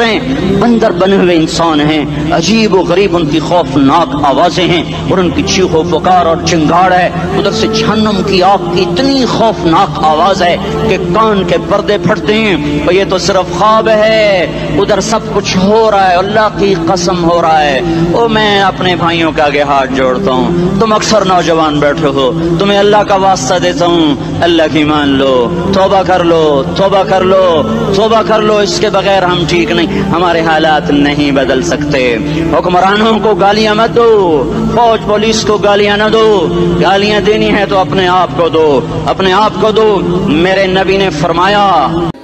ہیں. بندر بنے ہوئے انسان ہیں, عجیب و غریب ان کی خوفناک آوازیں ہیں, اور ان کی چیخ و پکار اور چنگاڑ ہے. ادھر سے جہنم کی آگ کی اتنی خوفناک آواز ہے کہ کان کے پردے پھٹتے ہیں. اور یہ تو صرف خواب ہے, ادھر سب کچھ ہو رہا ہے, اللہ کی قسم ہو رہا ہے. او میں اپنے بھائیوں کے آگے ہاتھ جوڑتا ہوں, تم اکثر نوجوان بیٹھے ہو, تمہیں اللہ کا واسطہ دیتا ہوں, اللہ کی مان لو, توبہ کر لو, توبہ کر لو, توبہ کر لو. اس کے بغیر ہم ٹھیک نہیں, ہمارے حالات نہیں بدل سکتے. حکمرانوں کو گالیاں مت دو, فوج پولیس کو گالیاں نہ دو. گالیاں دینی ہے تو اپنے آپ کو دو, اپنے آپ کو دو. میرے نبی نے فرمایا,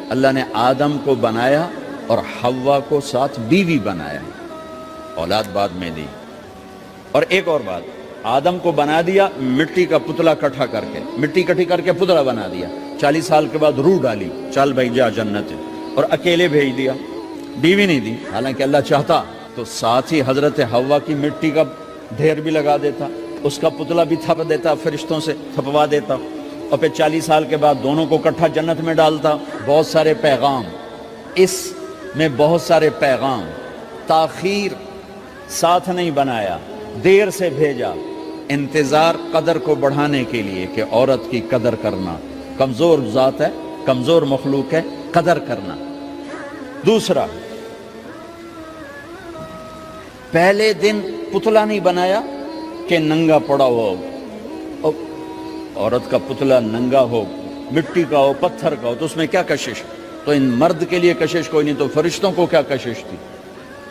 اللہ نے آدم کو بنایا اور حوا کو ساتھ بیوی بنایا, اولاد بعد میں دی. اور ایک اور بات, آدم کو بنا دیا مٹی کا پتلا کٹھا کر کے, مٹی کٹھی کر کے پتلا بنا دیا. 40 سال کے بعد روح ڈالی, چل بھائی جا جنت, اور اکیلے بھیج دیا, بیوی نہیں دی. حالانکہ اللہ چاہتا تو ساتھ ہی حضرت حوا کی مٹی کا ڈھیر بھی لگا دیتا, اس کا پتلا بھی تھپ دیتا, فرشتوں سے تھپوا دیتا, اور پھر 40 سال کے بعد دونوں کو کٹھا جنت میں ڈالتا. بہت سارے پیغام, اس میں بہت سارے پیغام. تاخیر ساتھ نہیں بنایا, دیر سے بھیجا. انتظار قدر کو بڑھانے کے لیے کہ عورت کی قدر کرنا, کمزور ذات ہے, کمزور مخلوق ہے, قدر کرنا. دوسرا, پہلے دن پتلا نہیں بنایا کہ ننگا پڑا ہو, عورت کا پتلا ننگا ہو, مٹی کا ہو, پتھر کا ہو, تو اس میں کیا کشش؟ تو ان مرد کے لیے کشش کوئی نہیں, تو فرشتوں کو کیا کشش تھی؟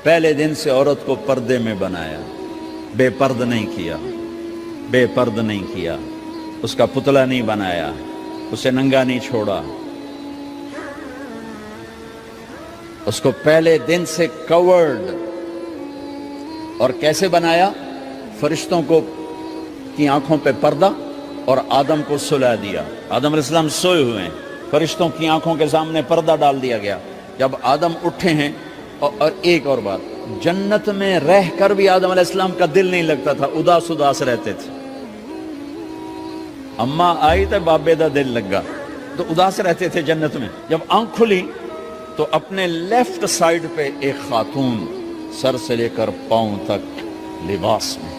پہلے دن سے عورت کو پردے میں بنایا, بے پرد نہیں کیا, بے پرد نہیں کیا, اس کا پتلا نہیں بنایا, اسے ننگا نہیں چھوڑا, اس کو پہلے دن سے کورڈ. اور کیسے بنایا؟ فرشتوں کو کی آنکھوں پہ پردہ, اور آدم کو سلا دیا. آدم علیہ السلام سوئے ہوئے ہیں, فرشتوں کی آنکھوں کے سامنے پردہ ڈال دیا گیا. جب آدم اٹھے ہیں, اور ایک اور بات, جنت میں رہ کر بھی آدم علیہ السلام کا دل نہیں لگتا تھا, اداس اداس رہتے تھے. اماں آئی تو بابے دا دل لگا, تو اداس رہتے تھے جنت میں. جب آنکھ کھلی تو اپنے لیفٹ سائیڈ پہ ایک خاتون, سر سے لے کر پاؤں تک لباس میں.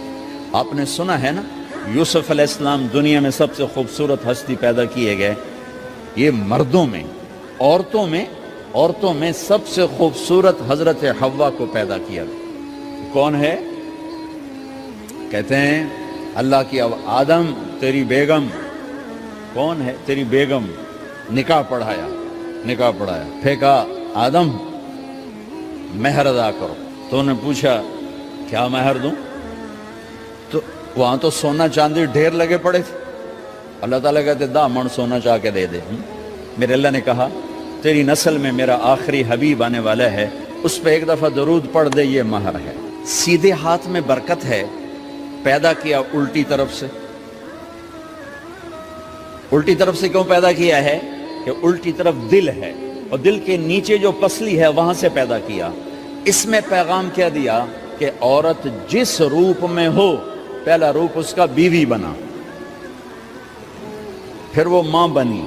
آپ نے سنا ہے نا, یوسف علیہ السلام دنیا میں سب سے خوبصورت ہستی پیدا کیے گئے. یہ مردوں میں, عورتوں میں سب سے خوبصورت حضرت حوا کو پیدا کیا. کون ہے؟ کہتے ہیں اللہ کی آدم تیری بیگم. کون ہے تیری بیگم؟ نکاح پڑھایا, پھینکا, آدم مہر ادا کرو. تو انہوں نے پوچھا کیا مہر دوں؟ تو وہاں تو سونا چاندی ڈھیر لگے پڑے تھے. اللہ تعالیٰ کہتے دا من سونا چاہ کے دے دے. میرے اللہ نے کہا تیری نسل میں میرا آخری حبیب آنے والا ہے, اس پہ ایک دفعہ درود پڑھ دے, یہ مہر ہے. سیدھے ہاتھ میں برکت ہے, پیدا کیا الٹی طرف سے, الٹی طرف سے کیوں پیدا کیا ہے کہ الٹی طرف دل ہے اور دل کے نیچے جو پسلی ہے وہاں سے پیدا کیا. اس میں پیغام کیا دیا کہ عورت جس روپ میں ہو، پہلا روپ اس کا بیوی بنا، پھر وہ ماں بنی،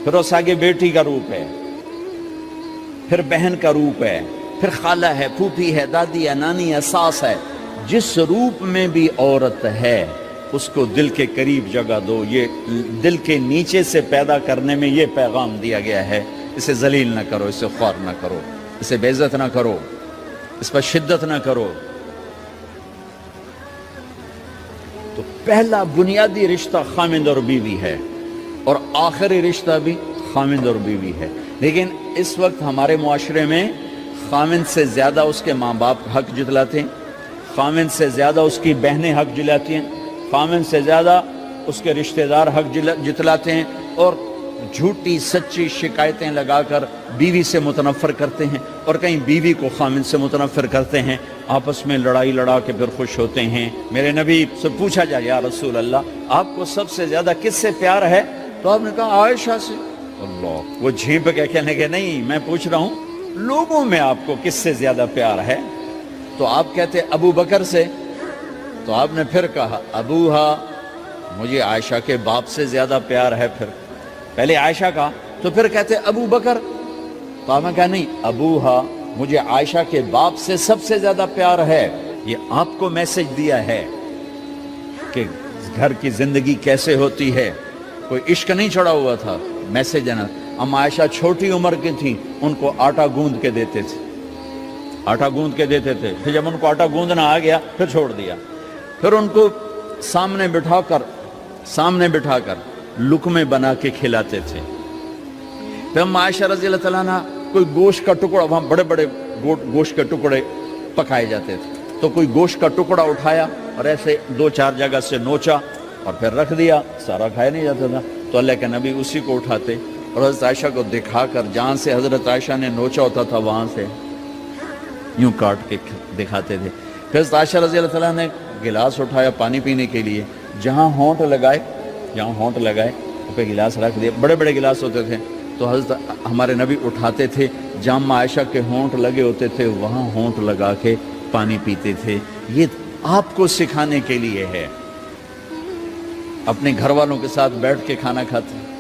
پھر اس آگے بیٹی کا روپ ہے، پھر بہن کا روپ ہے، پھر خالہ ہے، پھوپھی ہے، دادی ہے، نانی ہے، ساس ہے. جس روپ میں بھی عورت ہے اس کو دل کے قریب جگہ دو. یہ دل کے نیچے سے پیدا کرنے میں یہ پیغام دیا گیا ہے. اسے ذلیل نہ کرو، اسے خوار نہ کرو، اسے بے عزت نہ کرو، اس پر شدت نہ کرو. تو پہلا بنیادی رشتہ خامند اور بیوی ہے اور آخری رشتہ بھی خامند اور بیوی ہے. لیکن اس وقت ہمارے معاشرے میں خامند سے زیادہ اس کے ماں باپ حق جتلاتے ہیں، خامند سے زیادہ اس کی بہنیں حق جلاتی ہیں، خامند سے زیادہ اس کے رشتہ دار حق جتلاتے ہیں، اور جھوٹی سچی شکایتیں لگا کر بیوی سے متنفر کرتے ہیں، اور کہیں بیوی کو خامند سے متنفر کرتے ہیں. آپس میں لڑائی لڑا کے پھر خوش ہوتے ہیں. میرے نبی سے پوچھا جائے یا رسول اللہ آپ کو سب سے زیادہ کس سے پیار ہے؟ تو آپ نے کہا عائشہ سے. اللہ، وہ جھیپ کے کہنے کے نہیں، میں پوچھ رہا ہوں لوگوں میں آپ کو کس سے زیادہ پیار ہے؟ تو آپ کہتے ابو بکر سے. تو آپ نے پھر کہا ابوہا، مجھے عائشہ کے باپ سے زیادہ پیار ہے. پھر پہلے عائشہ کا، تو پھر کہتے ابو بکر. تو آپ نے کہا نہیں، ابوہا، مجھے عائشہ کے باپ سے سب سے زیادہ پیار ہے. یہ آپ کو میسج دیا ہے کہ گھر کی زندگی کیسے ہوتی ہے. کوئی عشق نہیں چڑھا ہوا تھا، میسج ہے نا. ہم عائشہ چھوٹی عمر کی تھیں، ان کو آٹا گوندھ کے دیتے تھے، آٹا گوندھ کے دیتے تھے. پھر جب ان کو آٹا گوندھنا آ گیا پھر چھوڑ دیا. پھر ان کو سامنے بٹھا کر لقمے بنا کے کھلاتے تھے. پھر ہم عائشہ رضی اللہ تعالیٰ عنہ کوئی گوشت کا ٹکڑا، وہاں بڑے بڑے گوشت کے ٹکڑے پکائے جاتے تھے، تو کوئی گوشت کا ٹکڑا اٹھایا اور ایسے 2-4 جگہ سے نوچا اور پھر رکھ دیا. سارا کھایا نہیں جاتا تھا، تو اللہ کے نبی اسی کو اٹھاتے اور حضرت عائشہ کو دکھا کر جہاں سے حضرت عائشہ نے نوچا ہوتا تھا وہاں سے یوں کاٹ کے دکھاتے تھے. پھر حضرت عائشہ رضی اللہ تعالیٰ نے گلاس اٹھایا پانی پینے کے لیے، جہاں ہونٹ لگائے پہ گلاس رکھ دیا. بڑے بڑے گلاس ہوتے تھے تو حضرت ہمارے نبی اٹھاتے تھے، جہاں عائشہ کے ہونٹ لگے ہوتے تھے وہاں ہونٹ لگا کے پانی پیتے تھے. یہ آپ کو سکھانے کے لیے ہے. اپنے گھر والوں کے ساتھ بیٹھ کے کھانا کھاتے ہیں،